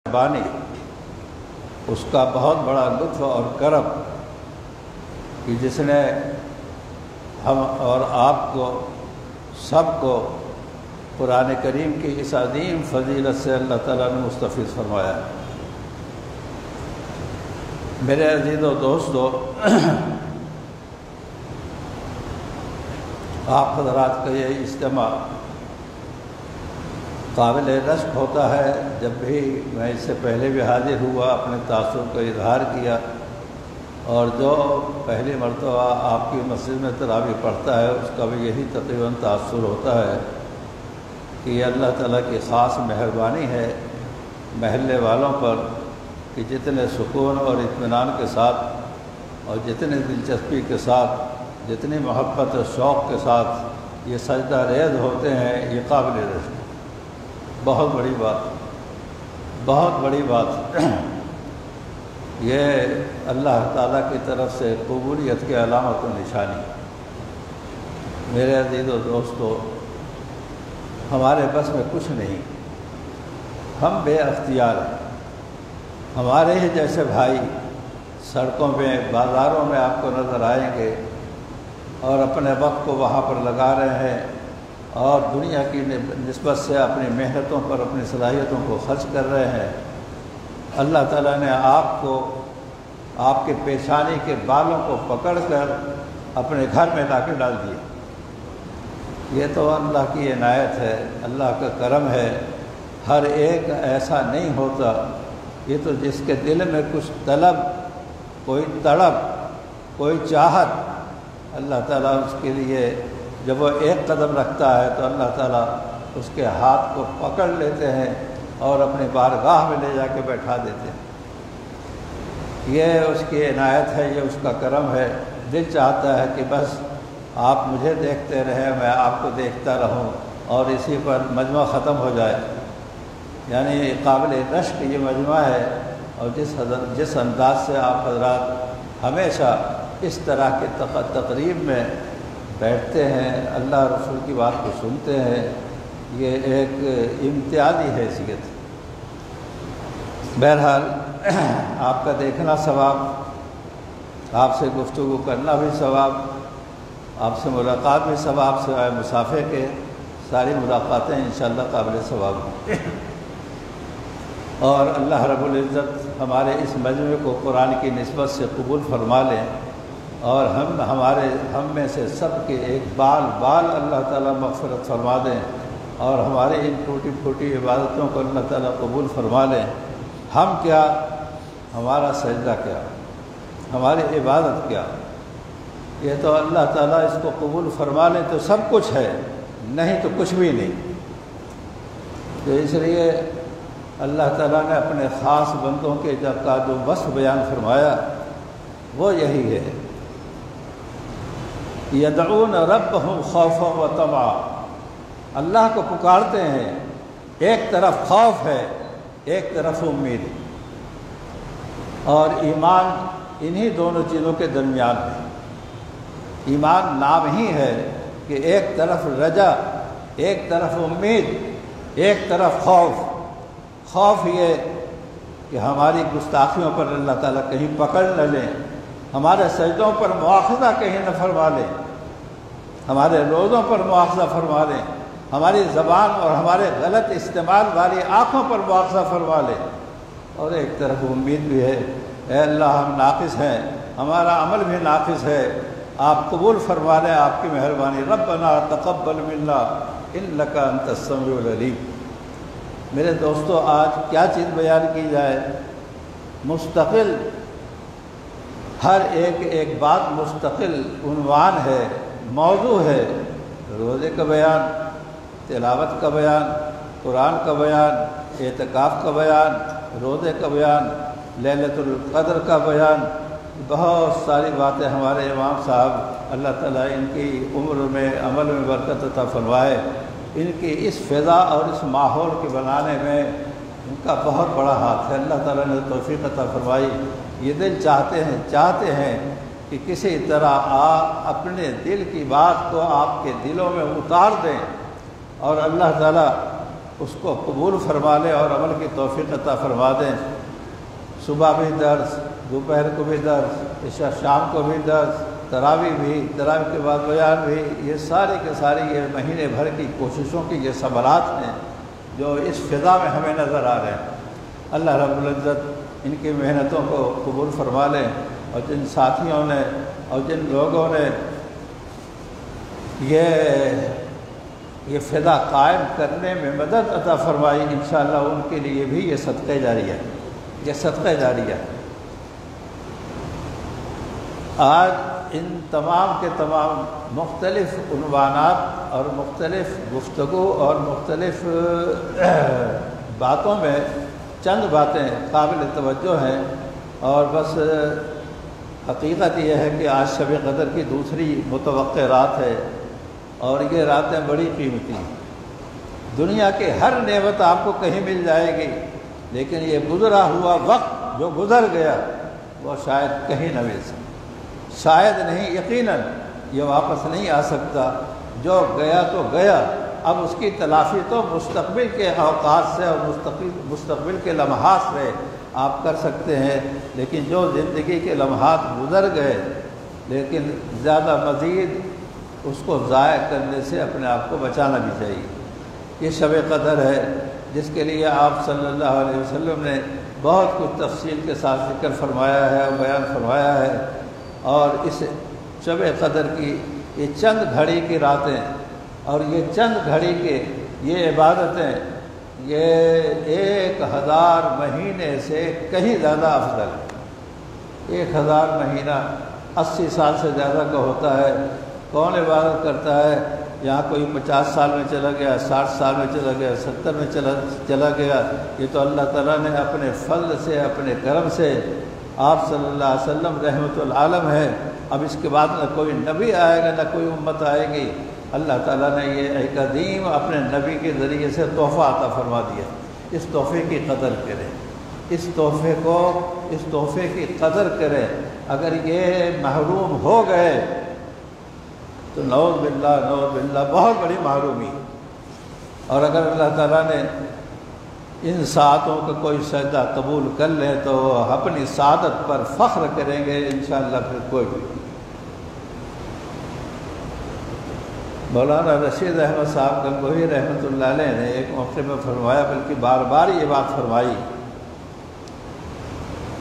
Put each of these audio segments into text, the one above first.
مہربانی، اس کا بہت بڑا لطف اور کرم کہ جس نے ہم اور آپ کو سب کو قرآن کریم کی اس عظیم فضیلت سے اللہ تعالیٰ نے مستفیض فرمایا۔ میرے عزیز و دوستو، آپ حضرات کا یہ اجتماع قابل رشک ہوتا ہے۔ جب بھی میں اس سے پہلے بھی حاضر ہوا، اپنے تاثر کا اظہار کیا، اور جو پہلی مرتبہ آپ کی مسجد میں تراویح پڑھتا ہے اس کا بھی یہی تقریباً تاثر ہوتا ہے کہ یہ اللہ تعالیٰ کی خاص مہربانی ہے محلے والوں پر کہ جتنے سکون اور اطمینان کے ساتھ اور جتنے دلچسپی کے ساتھ، جتنی محبت اور شوق کے ساتھ یہ سجدہ ریز ہوتے ہیں، یہ قابل رشک، بہت بڑی بات، بہت بڑی بات۔ یہ اللہ تعالیٰ کی طرف سے قبولیت کی علامت و نشانی۔ میرے عزیز و دوستو، ہمارے بس میں کچھ نہیں، ہم بے اختیار ہیں۔ ہمارے ہی جیسے بھائی سڑکوں میں، بازاروں میں آپ کو نظر آئیں گے اور اپنے وقت کو وہاں پر لگا رہے ہیں اور دنیا کی نسبت سے اپنی محنتوں پر، اپنی صلاحیتوں کو خرچ کر رہے ہیں۔ اللہ تعالیٰ نے آپ کو، آپ کے پیشانی کے بالوں کو پکڑ کر اپنے گھر میں لا کے ڈال دیا۔ یہ تو اللہ کی عنایت ہے، اللہ کا کرم ہے۔ ہر ایک ایسا نہیں ہوتا، یہ تو جس کے دل میں کچھ طلب، کوئی تڑپ، کوئی چاہت، اللہ تعالیٰ اس کے لیے جب وہ ایک قدم رکھتا ہے تو اللہ تعالیٰ اس کے ہاتھ کو پکڑ لیتے ہیں اور اپنی بارگاہ میں لے جا کے بیٹھا دیتے ہیں۔ یہ اس کی عنایت ہے، یہ اس کا کرم ہے۔ دل چاہتا ہے کہ بس آپ مجھے دیکھتے رہیں، میں آپ کو دیکھتا رہوں اور اسی پر مجمع ختم ہو جائے۔ یعنی قابل رشک یہ مجمع ہے، اور جس انداز سے آپ حضرات ہمیشہ اس طرح کے تقریب میں بیٹھتے ہیں، اللہ رسول کی بات کو سنتے ہیں، یہ ایک امتیازی حیثیت ہے۔ بہرحال آپ کا دیکھنا ثواب، آپ سے گفتگو کرنا بھی ثواب، آپ سے ملاقات بھی ثواب، سوائے مسافر کے ساری ملاقاتیں انشاءاللہ قابل ثواب ہیں۔ اور اللہ رب العزت ہمارے اس مجمع کو قرآن کی نسبت سے قبول فرما لیں، اور ہم میں سے سب کے ایک بال اللہ تعالیٰ مغفرت فرما دیں، اور ہمارے ان ٹوٹی پھوٹی عبادتوں کو اللہ تعالیٰ قبول فرما لیں۔ ہم کیا، ہمارا سجدہ کیا، ہماری عبادت کیا، یہ تو اللہ تعالیٰ اس کو قبول فرما لیں تو سب کچھ ہے، نہیں تو کچھ بھی نہیں۔ تو اس لیے اللہ تعالیٰ نے اپنے خاص بندوں کے کا جو وصف بیان فرمایا وہ یہی ہے، یدعون ربهم خوفا و طمعا، اللہ کو پکارتے ہیں، ایک طرف خوف ہے، ایک طرف امید، اور ایمان انہی دونوں چیزوں کے درمیان ہے۔ ایمان نام ہی ہے کہ ایک طرف رجا، ایک طرف امید، ایک طرف خوف۔ خوف یہ کہ ہماری گستاخیوں پر اللہ تعالیٰ کہیں پکڑ نہ لیں، ہمارے سجدوں پر مواخذہ کہیں نہ فرما لیں، ہمارے روزوں پر مواخذہ فرما لیں، ہماری زبان اور ہمارے غلط استعمال والی آنکھوں پر مواخذہ فرما لیں۔ اور ایک طرف امید بھی ہے، اے اللہ ہم ناقص ہیں، ہمارا عمل بھی ناقص ہے، آپ قبول فرما لیں، آپ کی مہربانی۔ ربنا تقبل منا انک انت السمیع العلیم۔ میرے دوستو، آج کیا چیز بیان کی جائے؟ مستقل ہر ایک بات مستقل عنوان ہے، موضوع ہے۔ روزے کا بیان، تلاوت کا بیان، قرآن کا بیان، اعتکاف کا بیان، روزے کا بیان، لیلۃ القدر کا بیان، بہت ساری باتیں ہمارے امام صاحب اللہ تعالیٰ ان کی عمر میں، عمل میں برکت عطا فرمائے، ان کی اس فضا اور اس ماحول کے بنانے میں ان کا بہت بڑا ہاتھ ہے۔ اللہ تعالیٰ نے توفیق عطا فرمائی۔ یہ دل چاہتے ہیں کہ کسی طرح آپ اپنے دل کی بات کو آپ کے دلوں میں اتار دیں، اور اللہ تعالیٰ اس کو قبول فرما لے اور عمل کی توفیق عطا فرما دیں۔ صبح بھی درس، دوپہر کو بھی درس، عشاء شام کو بھی درس، تراویح بھی، تراویح کے بعد بیان بھی، یہ ساری کے ساری یہ مہینے بھر کی کوششوں کی یہ ثمرات ہیں جو اس فضا میں ہمیں نظر آ رہے ہیں۔ اللہ رب العزت ان کی محنتوں کو قبول فرما لیں، اور جن ساتھیوں نے اور جن لوگوں نے یہ فضا قائم کرنے میں مدد عطا فرمائی، انشاءاللہ ان کے لیے بھی یہ صدقہ جاریہ ہے، یہ صدقہ جاریہ ہے۔ آج ان تمام کے تمام مختلف عنوانات اور مختلف گفتگو اور مختلف باتوں میں چند باتیں قابل توجہ ہیں، اور بس حقیقت یہ ہے کہ آج شب قدر کی دوسری متوقع رات ہے، اور یہ راتیں بڑی قیمتی ہیں۔ دنیا کے ہر نعمت آپ کو کہیں مل جائے گی، لیکن یہ گزرا ہوا وقت جو گزر گیا وہ شاید کہیں نہ مل سکے، شاید نہیں، یقیناً یہ واپس نہیں آ سکتا۔ جو گیا تو گیا، اب اس کی تلافی تو مستقبل کے اوقات سے اور مستقبل کے لمحات سے آپ کر سکتے ہیں، لیکن جو زندگی کے لمحات گزر گئے، لیکن زیادہ مزید اس کو ضائع کرنے سے اپنے آپ کو بچانا بھی چاہیے۔ یہ شب قدر ہے جس کے لیے آپ صلی اللہ علیہ وسلم نے بہت کچھ تفصیل کے ساتھ ذکر فرمایا ہے اور بیان فرمایا ہے، اور اس شب قدر کی یہ چند گھڑی کی راتیں اور یہ چند گھڑی کے یہ عبادتیں یہ 1000 مہینے سے کہیں زیادہ افضل ہے۔ 1000 مہینہ 80 سال سے زیادہ کا ہوتا ہے، کون عبادت کرتا ہے؟ یہاں کوئی 50 سال میں چلا گیا، 60 سال میں چلا گیا، 70 میں چلا گیا۔ یہ تو اللہ تعالیٰ نے اپنے فضل سے، اپنے کرم سے، آپ صلی اللہ علیہ وسلم رحمت العالم ہے، اب اس کے بعد نہ کوئی نبی آئے گا، نہ کوئی امت آئے گی۔ اللہ تعالیٰ نے یہ ایک عظیم اپنے نبی کے ذریعے سے تحفہ عطا فرما دیا۔ اس تحفے کی قدر کریں، اس تحفے کی قدر کریں۔ اگر یہ محروم ہو گئے تو نعوذ باللہ بہت بڑی محرومی۔ اور اگر اللہ تعالیٰ نے ان ساعتوں کا کوئی سجدہ قبول کر لے تو اپنی سعادت پر فخر کریں گے انشاءاللہ پھر کوئی بھی۔ مولانا رشید احمد صاحب گنگوہی رحمۃ اللہ علیہ نے ایک موقع میں فرمایا، بلکہ بار بار یہ بات فرمائی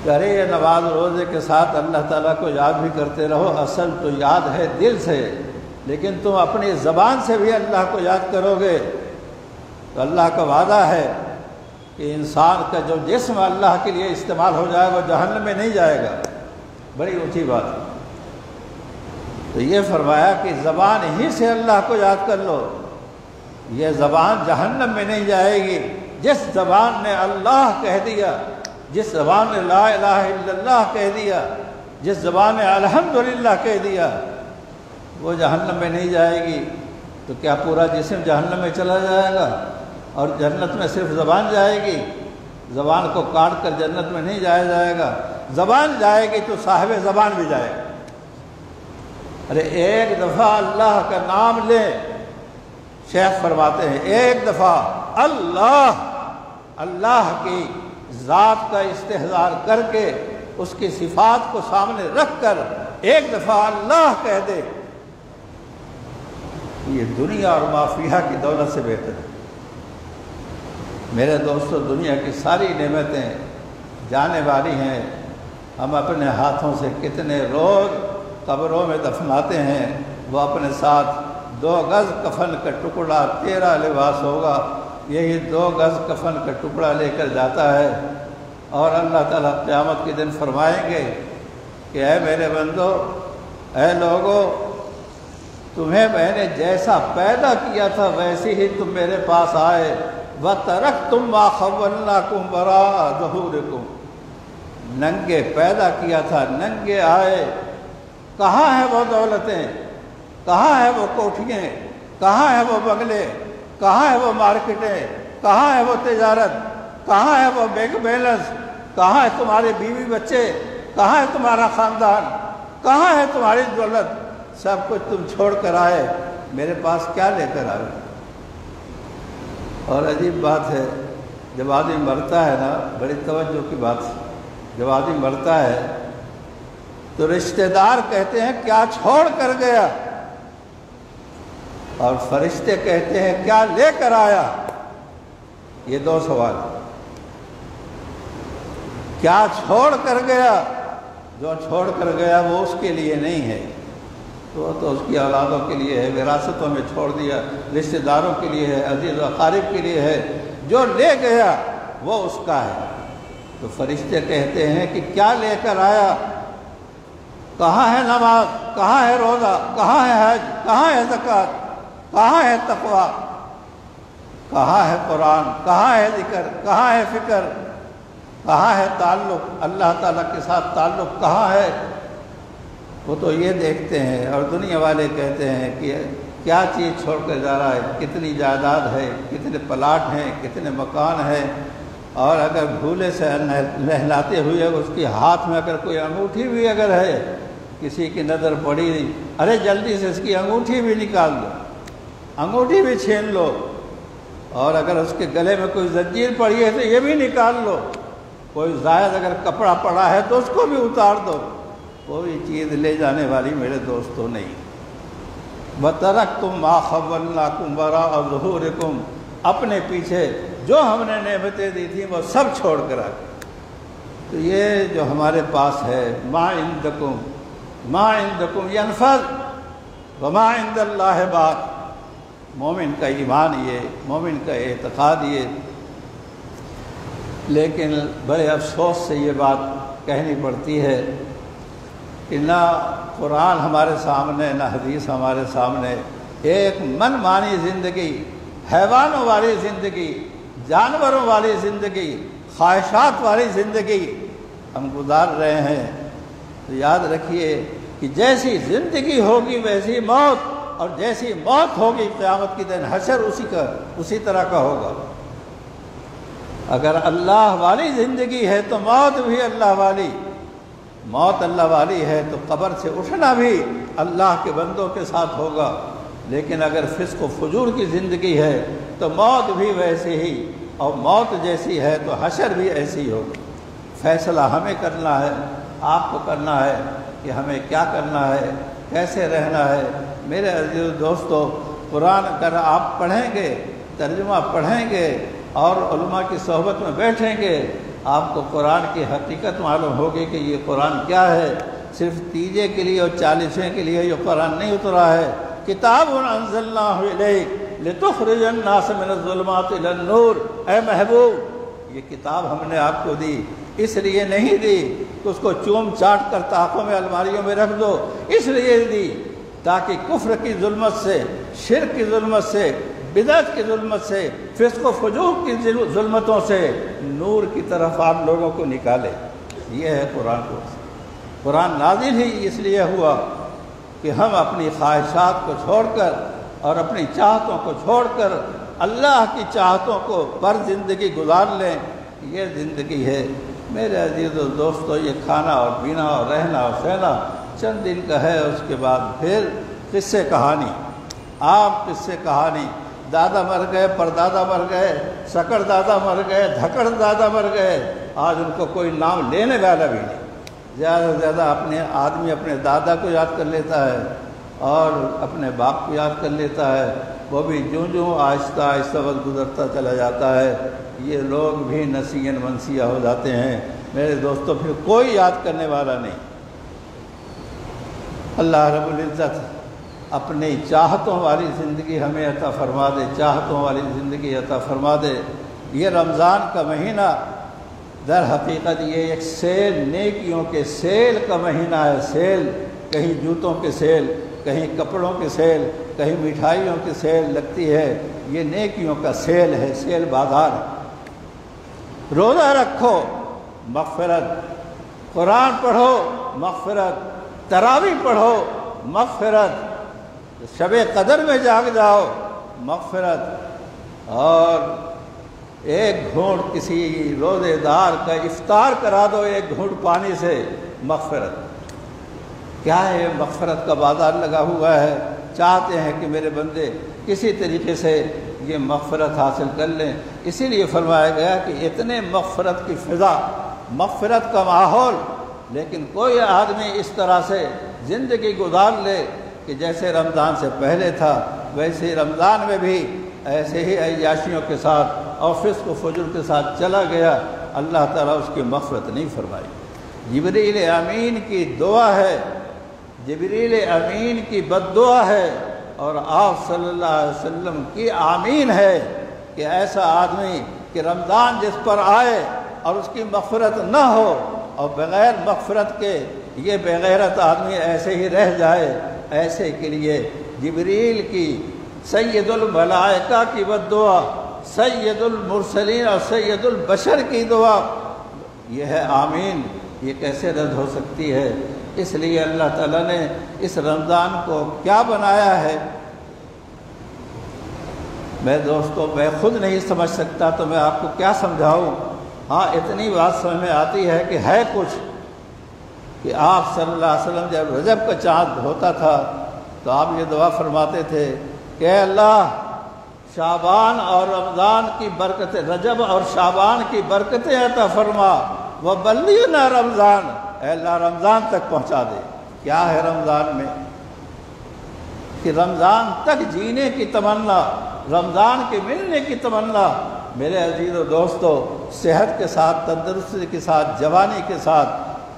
کہ ارے یہ نماز روزے کے ساتھ اللہ تعالیٰ کو یاد بھی کرتے رہو، اصل تو یاد ہے دل سے، لیکن تم اپنی زبان سے بھی اللہ کو یاد کرو گے تو اللہ کا وعدہ ہے کہ انسان کا جو جسم اللہ کے لیے استعمال ہو جائے وہ جہنم میں نہیں جائے گا۔ بڑی اونچی بات ہے۔ تو یہ فرمایا کہ زبان ہی سے اللہ کو یاد کر لو، یہ زبان جہنم میں نہیں جائے گی۔ جس زبان نے اللہ کہہ دیا، جس زبان نے لا الہ الا اللہ کہہ دیا، جس زبان نے الحمدللہ کہہ دیا، وہ جہنم میں نہیں جائے گی۔ تو کیا پورا جسم جہنم میں چلا جائے گا اور جنت میں صرف زبان جائے گی؟ زبان کو کاٹ کر جنت میں نہیں جایا جائے گا، زبان جائے گی تو صاحب زبان بھی جائے گا۔ ارے ایک دفعہ اللہ کا نام لیں، شیخ فرماتے ہیں ایک دفعہ اللہ کی ذات کا استحضار کر کے اس کی صفات کو سامنے رکھ کر ایک دفعہ اللہ کہہ دے، یہ دنیا اور ما فیہا کی دولت سے بہتر ہے۔ میرے دوستو، دنیا کی ساری نعمتیں جانے والی ہیں، ہم اپنے ہاتھوں سے کتنے روز قبروں میں دفناتے ہیں، وہ اپنے ساتھ 2 گز کفن کا ٹکڑا، 13 لباس ہوگا، یہی 2 گز کفن کا ٹکڑا لے کر جاتا ہے، اور اللہ تعالیٰ قیامت کے دن فرمائیں گے کہ اے میرے بندو، اے لوگو، تمہیں میں نے جیسا پیدا کیا تھا ویسے ہی تم میرے پاس آئے، وَتَرَكْتُمْ مَا خَوَّلْنَاكُمْ وَرَاءَ ظُهُورِكُمْ، ننگے پیدا کیا تھا، ننگے آئے۔ کہاں ہیں وہ دولتیں؟ کہاں ہیں وہ کوٹھیاں؟ کہاں ہیں وہ بنگلے؟ کہاں ہیں وہ مارکیٹیں؟ کہاں ہے وہ تجارت؟ کہاں ہے وہ بینک بیلنس؟ کہاں ہے تمہارے بیوی بچے؟ کہاں ہے تمہارا خاندان؟ کہاں ہے تمہاری دولت؟ سب کچھ تم چھوڑ کر آئے، میرے پاس کیا لے کر آئے؟ اور عجیب بات ہے، جب آدمی مرتا ہے نا، بڑی توجہ کی بات، جب آدمی مرتا ہے تو رشتہ دار کہتے ہیں کیا چھوڑ کر گیا، اور فرشتے کہتے ہیں کیا لے کر آیا۔ یہ دو سوال، کیا چھوڑ کر گیا؟ جو چھوڑ کر گیا وہ اس کے لیے نہیں ہے، تو اس کی اولادوں کے لیے ہے، وراثتوں میں چھوڑ دیا، رشتہ داروں کے لیے ہے، عزیز و اقارب کے لیے ہے۔ جو لے گیا وہ اس کا ہے۔ تو فرشتے کہتے ہیں کہ کیا لے کر آیا؟ کہاں ہے نماز، کہاں ہے روزہ، کہاں ہے حج، کہاں ہے زکوٰۃ، کہاں ہے تقویٰ، کہاں ہے قرآن، کہاں ہے ذکر، کہاں ہے فکر، کہاں ہے تعلق اللہ تعالیٰ کے ساتھ، تعلق کہاں ہے؟ وہ تو یہ دیکھتے ہیں، اور دنیا والے کہتے ہیں کہ کیا چیز چھوڑ کر جا رہا ہے، کتنی جائیداد ہے، کتنے پلاٹ ہیں، کتنے مکان ہیں، اور اگر بھولے سے نہلاتے ہوئے اس کے ہاتھ میں اگر کوئی انگوٹھی بھی اگر ہے، کسی کی نظر پڑی، ارے جلدی سے اس کی انگوٹھی بھی نکال دو، انگوٹھی بھی چھین لو، اور اگر اس کے گلے میں کوئی زنجیر پڑی ہے تو یہ بھی نکال لو، کوئی زائد اگر کپڑا پڑا ہے تو اس کو بھی اتار دو، کوئی چیز لے جانے والی میرے دوستوں نہیں۔ وَتَرَكْتُمْ مَا خَوَّلْنَاكُمْ وَرَاءَ ظُهُورِكُمْ، اپنے پیچھے جو ہم نے نعمتیں دی تھیں وہ سب چھوڑ کر آ گئے۔ تو یہ جو ہمارے پاس ہے، مَا عِندَكُمْ يَنْفَذُ وَمَا عِندَ اللَّهِ بَاقٍ، مومن کا ایمان یہ، مومن کا اعتقاد یہ۔ لیکن بڑے افسوس سے یہ بات کہنی پڑتی ہے کہ نہ قرآن ہمارے سامنے، نہ حدیث ہمارے سامنے، ایک من مانی زندگی، حیوانوں والی زندگی، جانوروں والی زندگی، خواہشات والی زندگی ہم گزار رہے ہیں۔ تو یاد رکھیے کہ جیسی زندگی ہوگی ویسی موت، اور جیسی موت ہوگی قیامت کے دن حشر اسی طرح کا ہوگا۔ اگر اللہ والی زندگی ہے تو موت بھی اللہ والی، موت اللہ والی ہے تو قبر سے اٹھنا بھی اللہ کے بندوں کے ساتھ ہوگا۔ لیکن اگر فسق و فجور کی زندگی ہے تو موت بھی ویسی ہی، اور موت جیسی ہے تو حشر بھی ایسی ہوگی۔ فیصلہ ہمیں کرنا ہے، آپ کو کرنا ہے کہ ہمیں کیا کرنا ہے، کیسے رہنا ہے۔ میرے عزیز دوستو، قرآن اگر آپ پڑھیں گے، ترجمہ پڑھیں گے اور علماء کی صحبت میں بیٹھیں گے، آپ کو قرآن کی حقیقت معلوم ہوگی کہ یہ قرآن کیا ہے۔ صرف تیجے کے لیے اور چالیسویں کے لیے یہ قرآن نہیں اترا ہے۔ کتاب انزلناہ الیک لتخرج الناس من الظلمات الی النور، اے محبوب یہ کتاب ہم نے آپ کو دی، اس لیے نہیں دی کہ اس کو چوم چاٹ کر طاقوں میں الماریوں میں رکھ دو، اس لیے دی تاکہ کفر کی ظلمت سے، شرک کی ظلمت سے، بدعت کی ظلمت سے، فسق و فجور کی ظلمتوں سے نور کی طرف آپ لوگوں کو نکالے۔ یہ ہے قرآن کو۔ قرآن نازل ہی اس لیے ہوا کہ ہم اپنی خواہشات کو چھوڑ کر اور اپنی چاہتوں کو چھوڑ کر اللہ کی چاہتوں کو پر زندگی گزار لیں۔ یہ زندگی ہے میرے عزیز و دوستو۔ یہ کھانا اور پینا اور رہنا اور سہنا چند دن کا ہے، اس کے بعد پھر قصے کہانی، آپ قصے کہانی، دادا مر گئے، پردادا مر گئے، سکڑ دادا مر گئے، دھکڑ دادا مر گئے، آج ان کو کوئی نام لینے والا بھی نہیں۔ زیادہ سے زیادہ آدمی اپنے دادا کو یاد کر لیتا ہے اور اپنے باپ کو یاد کر لیتا ہے، وہ بھی جوں آہستہ آہستہ وقت گزرتا چلا جاتا ہے، یہ لوگ بھی نسین منسیہ ہو جاتے ہیں۔ میرے دوستوں پھر کوئی یاد کرنے والا نہیں۔ اللہ رب العزت اپنی چاہتوں والی زندگی ہمیں عطا فرما دے، چاہتوں والی زندگی عطا فرما دے۔ یہ رمضان کا مہینہ در حقیقت یہ ایک سیل، نیکیوں کے سیل کا مہینہ ہے۔ سیل، کہیں جوتوں کے سیل، کہیں کپڑوں کے سیل، کہیں مٹھائیوں کی سیل لگتی ہے، یہ نیکیوں کا سیل ہے، سیل بازار ہے۔ روزہ رکھو، مغفرت، قرآن پڑھو، مغفرت، تراویح پڑھو، مغفرت، شب قدر میں جاگ جاؤ، مغفرت، اور ایک گھونٹ کسی روزے دار کا افطار کرا دو ایک گھونٹ پانی سے، مغفرت۔ کیا ہے؟ مغفرت کا بازار لگا ہوا ہے۔ چاہتے ہیں کہ میرے بندے کسی طریقے سے یہ مغفرت حاصل کر لیں۔ اسی لیے فرمایا گیا کہ اتنے مغفرت کی فضا، مغفرت کا ماحول، لیکن کوئی آدمی اس طرح سے زندگی گزار لے کہ جیسے رمضان سے پہلے تھا ویسے ہی رمضان میں بھی ایسے ہی عیاشیوں کے ساتھ اور فسق و فجور کے ساتھ چلا گیا، اللہ تعالیٰ اس کی مغفرت نہیں فرمائی۔ جبریل امین کی دعا ہے، جبریل امین کی بد دعا ہے، اور آپ صلی اللہ علیہ وسلم کی آمین ہے کہ ایسا آدمی کہ رمضان جس پر آئے اور اس کی مغفرت نہ ہو اور بغیر مغفرت کے یہ بغیرت آدمی ایسے ہی رہ جائے، ایسے کے لیے جبریل کی، سید الملائکہ کی بد دعا، سید المرسلین اور سید البشر کی دعا، یہ ہے آمین، یہ کیسے رد ہو سکتی ہے؟ اس لیے اللہ تعالیٰ نے اس رمضان کو کیا بنایا ہے، میں دوستو میں خود نہیں سمجھ سکتا تو میں آپ کو کیا سمجھاؤں۔ ہاں اتنی بات سمجھ میں آتی ہے کہ ہے کچھ کہ آپ صلی اللہ علیہ وسلم جب رجب کا چاند ہوتا تھا تو آپ یہ دعا فرماتے تھے کہ اے اللہ شعبان اور رمضان کی برکتیں، رجب اور شعبان کی برکتیں عطا فرما، وبلغنا رمضان، اے اللہ رمضان تک پہنچا دے۔ کیا ہے رمضان میں کہ رمضان تک جینے کی تمنا، رمضان کے ملنے کی تمنا۔ میرے عزیز و دوستو، صحت کے ساتھ، تندرستی کے ساتھ، جوانی کے ساتھ،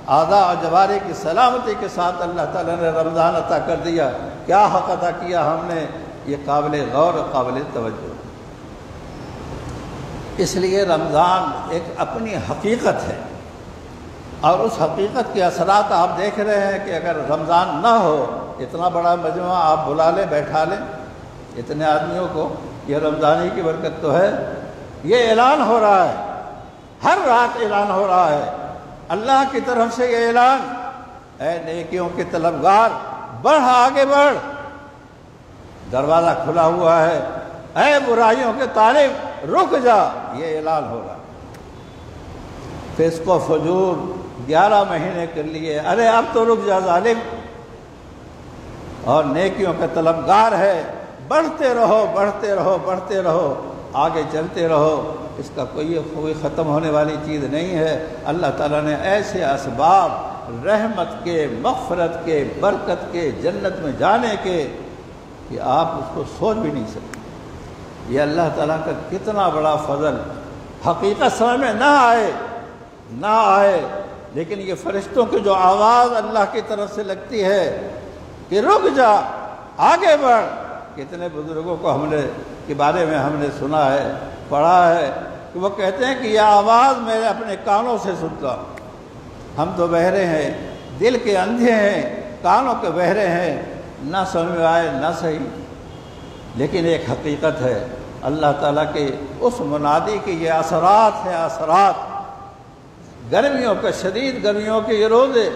اعضاء اور جوارح کی سلامتی کے ساتھ اللہ تعالیٰ نے رمضان عطا کر دیا۔ کیا حق عطا کیا ہم نے، یہ قابل غور اور قابل توجہ۔ اس لیے رمضان ایک اپنی حقیقت ہے، اور اس حقیقت کے اثرات آپ دیکھ رہے ہیں کہ اگر رمضان نہ ہو، اتنا بڑا مجموعہ آپ بلا لیں، بیٹھا لیں اتنے آدمیوں کو، یہ رمضان ہی کی برکت تو ہے۔ یہ اعلان ہو رہا ہے، ہر رات اعلان ہو رہا ہے اللہ کی طرف سے، یہ اعلان، اے نیکیوں کے طلبگار بڑھ، آگے بڑھ، دروازہ کھلا ہوا ہے، اے برائیوں کے طالب رک جا، یہ اعلان ہو رہا ہے۔ فسق و فجور 11 مہینے کر لیے، ارے اب تو رک جا ظالم، اور نیکیوں کا طلبگار ہے، بڑھتے رہو بڑھتے رہو بڑھتے رہو، آگے چلتے رہو، اس کا کوئی ختم ہونے والی چیز نہیں ہے۔ اللہ تعالیٰ نے ایسے اسباب رحمت کے، مغفرت کے، برکت کے، جنت میں جانے کے کہ آپ اس کو سوچ بھی نہیں سکتے۔ یہ اللہ تعالیٰ کا کتنا بڑا فضل، حقیقت سمجھ میں نہ آئے لیکن یہ فرشتوں کی جو آواز اللہ کی طرف سے لگتی ہے کہ رک جا، آگے بڑھ۔ کتنے بزرگوں کو کے بارے میں ہم نے سنا ہے، پڑھا ہے کہ وہ کہتے ہیں کہ یہ آواز میں اپنے کانوں سے سنتا ہوں۔ ہم تو بہرے ہیں، دل کے اندھے ہیں، کانوں کے بہرے ہیں، نہ سمجھ میں آئے نہ صحیح، لیکن ایک حقیقت ہے اللہ تعالیٰ کے اس منادی کے یہ اثرات ہیں، اثرات۔ گرمیوں کا، شدید گرمیوں کے یہ روزے،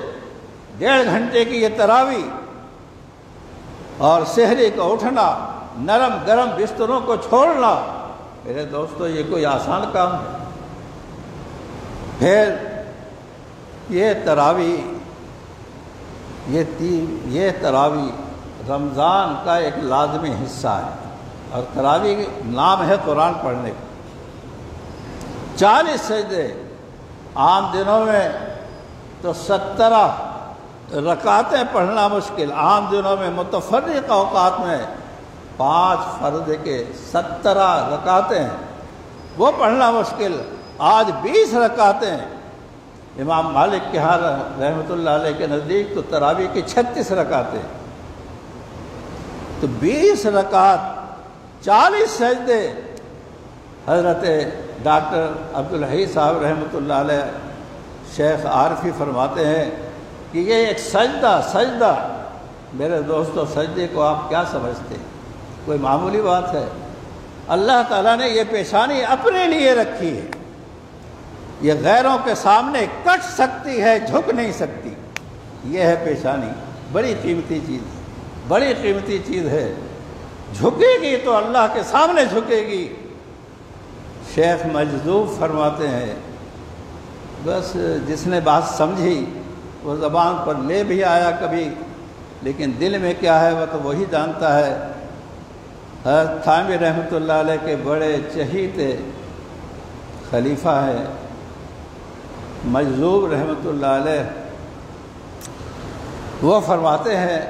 1.5 گھنٹے کی یہ تراویح، اور سحری کا اٹھنا، نرم گرم بستروں کو چھوڑنا، میرے دوستو یہ کوئی آسان کام ہے؟ پھر یہ تراویح، یہ تراویح رمضان کا ایک لازمی حصہ ہے، اور تراویح نام ہے قرآن پڑھنے کا۔ 40 سجدے، عام دنوں میں تو 17 رکعتیں پڑھنا مشکل، عام دنوں میں متفرق اوقات میں 5 فرض کے 17 رکعتیں وہ پڑھنا مشکل۔ آج 20 رکعتیں، امام مالک کے ہاں رحمۃ اللہ علیہ کے نزدیک تو تراویح کی 36 رکعتیں، تو 20 رکعت، 40 سجدے۔ حضرت ڈاکٹر عبدالحی صاحب رحمۃ اللہ علیہ شیخ عارفی فرماتے ہیں کہ یہ ایک سجدہ، میرے دوستو سجدے کو آپ کیا سمجھتے ہیں؟ کوئی معمولی بات ہے؟ اللہ تعالیٰ نے یہ پیشانی اپنے لیے رکھی ہے، یہ غیروں کے سامنے کٹ سکتی ہے، جھک نہیں سکتی۔ یہ ہے پیشانی، بڑی قیمتی چیز، بڑی قیمتی چیز ہے۔ جھکے گی تو اللہ کے سامنے جھکے گی۔ شیخ مجذوب فرماتے ہیں، بس جس نے بات سمجھی وہ زبان پر لے بھی آیا کبھی، لیکن دل میں کیا ہے وہ تو وہی جانتا ہے حضرت تھانوی رحمۃ اللہ علیہ کے بڑے چہیتے خلیفہ ہیں مجذوب رحمۃ اللہ علیہ، وہ فرماتے ہیں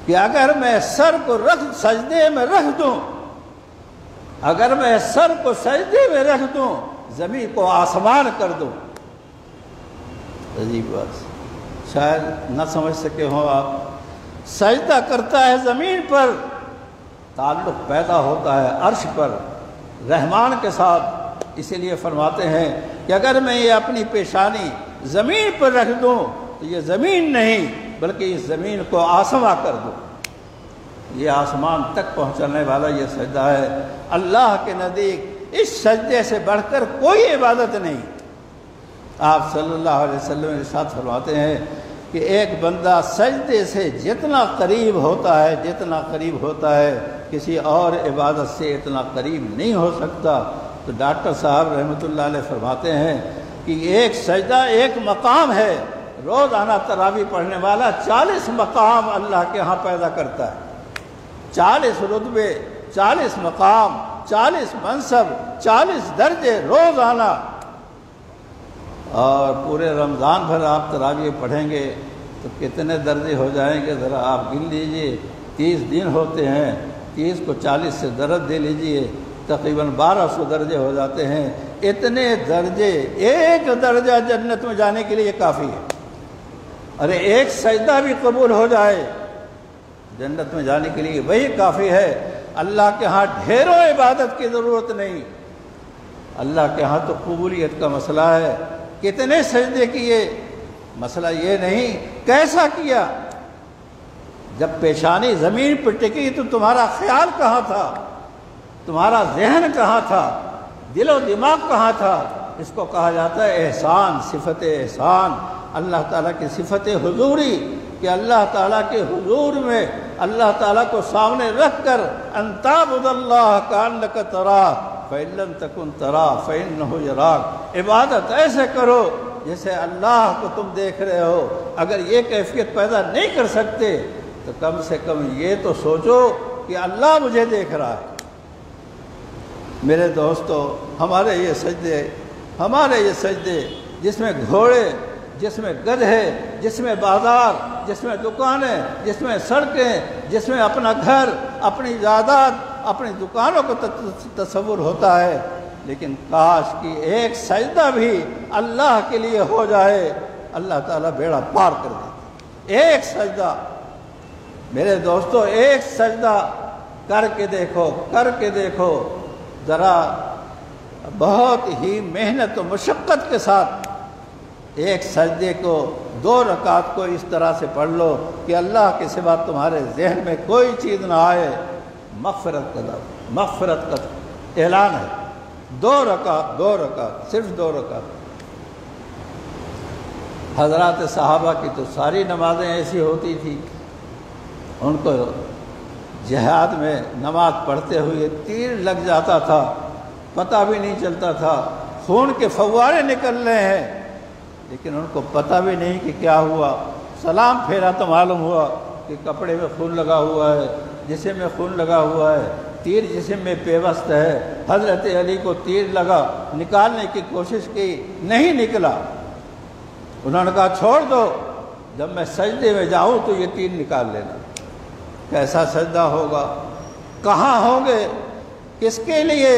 کہ اگر میں سر کو سجدے میں رکھ دوں، اگر میں سر کو سجدے میں رکھ دوں زمین کو آسمان کر دوں۔ عجیب بات، شاید نہ سمجھ سکے ہوں آپ۔ سجدہ کرتا ہے زمین پر، تعلق پیدا ہوتا ہے عرش پر رحمان کے ساتھ، اسی لیے فرماتے ہیں کہ اگر میں یہ اپنی پیشانی زمین پر رکھ دوں تو یہ زمین نہیں بلکہ اس زمین کو آسمان کر دوں۔ یہ آسمان تک پہنچانے والا یہ سجدہ ہے۔ اللہ کے نزدیک اس سجدے سے بڑھ کر کوئی عبادت نہیں۔ آپ صلی اللہ علیہ وسلم ارشاد فرماتے ہیں کہ ایک بندہ سجدے سے جتنا قریب ہوتا ہے، جتنا قریب ہوتا ہے کسی اور عبادت سے اتنا قریب نہیں ہو سکتا۔ تو ڈاکٹر صاحب رحمۃ اللہ علیہ فرماتے ہیں کہ ایک سجدہ ایک مقام ہے، روزانہ تراویح پڑھنے والا 40 مقام اللہ کے ہاں پیدا کرتا ہے، 40 رتبے، 40 مقام، 40 منصب، 40 درجے روزانہ۔ اور پورے رمضان بھر آپ تراویح پڑھیں گے تو کتنے درجے ہو جائیں گے ذرا آپ گن لیجئے۔ 30 دن ہوتے ہیں، 30 کو 40 سے درجہ دے لیجئے، تقریباً 1200 درجے ہو جاتے ہیں۔ اتنے درجے، ایک درجہ جنت میں جانے کے لیے کافی ہے۔ ارے ایک سجدہ بھی قبول ہو جائے جنت میں جانے کے لیے وہی کافی ہے۔ اللہ کے ہاں ڈھیروں عبادت کی ضرورت نہیں، اللہ کے ہاں تو قبولیت کا مسئلہ ہے۔ کتنے سجدے کیے، مسئلہ یہ نہیں کیسا کیا۔ جب پیشانی زمین پر ٹکی تو تمہارا خیال کہاں تھا، تمہارا ذہن کہاں تھا، دل و دماغ کہاں تھا۔ اس کو کہا جاتا ہے احسان، صفت احسان، اللہ تعالیٰ کی صفت حضوری، کہ اللہ تعالیٰ کے حضور میں اللہ تعالیٰ کو سامنے رکھ کر ان تعبد اللہ کأنک تراہ فإن لم تکن تراہ فإنہ یراک، عبادت ایسے کرو جیسے اللہ کو تم دیکھ رہے ہو۔ اگر یہ کیفیت پیدا نہیں کر سکتے تو کم سے کم یہ تو سوچو کہ اللہ مجھے دیکھ رہا ہے۔ میرے دوستو، ہمارے یہ سجدے جس میں گھوڑے، جس میں گدھے، جس میں بازار، جس میں دکانیں، جس میں سڑکیں، جس میں اپنا گھر، اپنی جائیداد، اپنی دکانوں کو تصور ہوتا ہے، لیکن کاش کہ ایک سجدہ بھی اللہ کے لیے ہو جائے، اللہ تعالیٰ بیڑا پار کر دے۔ ایک سجدہ، میرے دوستو، ایک سجدہ کر کے دیکھو ذرا، بہت ہی محنت و مشقت کے ساتھ ایک سجدے کو 2 رکعت کو اس طرح سے پڑھ لو کہ اللہ کے سوا تمہارے ذہن میں کوئی چیز نہ آئے۔ مغفرت کا اعلان ہے۔ 2 رکعت، صرف 2 رکعت۔ حضرات صحابہ کی تو ساری نمازیں ایسی ہوتی تھی، ان کو جہاد میں نماز پڑھتے ہوئے تیر لگ جاتا تھا، پتہ بھی نہیں چلتا تھا، خون کے فوارے نکل رہے ہیں لیکن ان کو پتہ بھی نہیں کہ کیا ہوا۔ سلام پھیرا تو معلوم ہوا کہ کپڑے میں خون لگا ہوا ہے، جسم میں خون لگا ہوا ہے، تیر جسم میں پیوست ہے۔ حضرت علی کو تیر لگا، نکالنے کی کوشش کی، نہیں نکلا۔ انہوں نے کہا چھوڑ دو، جب میں سجدے میں جاؤں تو یہ تیر نکال لینا۔ کیسا سجدہ ہوگا، کہاں ہوں گے، کس کے لیے،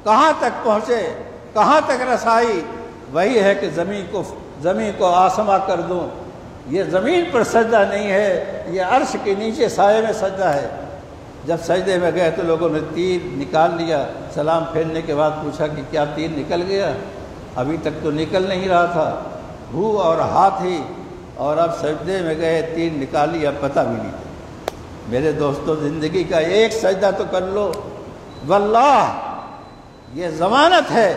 کہاں تک پہنچے، کہاں تک رسائی۔ وہی ہے کہ زمین کو آسمان کر دوں۔ یہ زمین پر سجدہ نہیں ہے، یہ عرش کے نیچے سائے میں سجدہ ہے۔ جب سجدے میں گئے تو لوگوں نے تیر نکال لیا، سلام پھیرنے کے بعد پوچھا کہ کیا تیر نکل گیا؟ ابھی تک تو نکل نہیں رہا تھا، ہو اور ہاتھ ہی، اور اب سجدے میں گئے تیر نکال لیا، پتہ بھی نہیں تھا۔ میرے دوستو، زندگی کا ایک سجدہ تو کر لو، واللہ یہ ضمانت ہے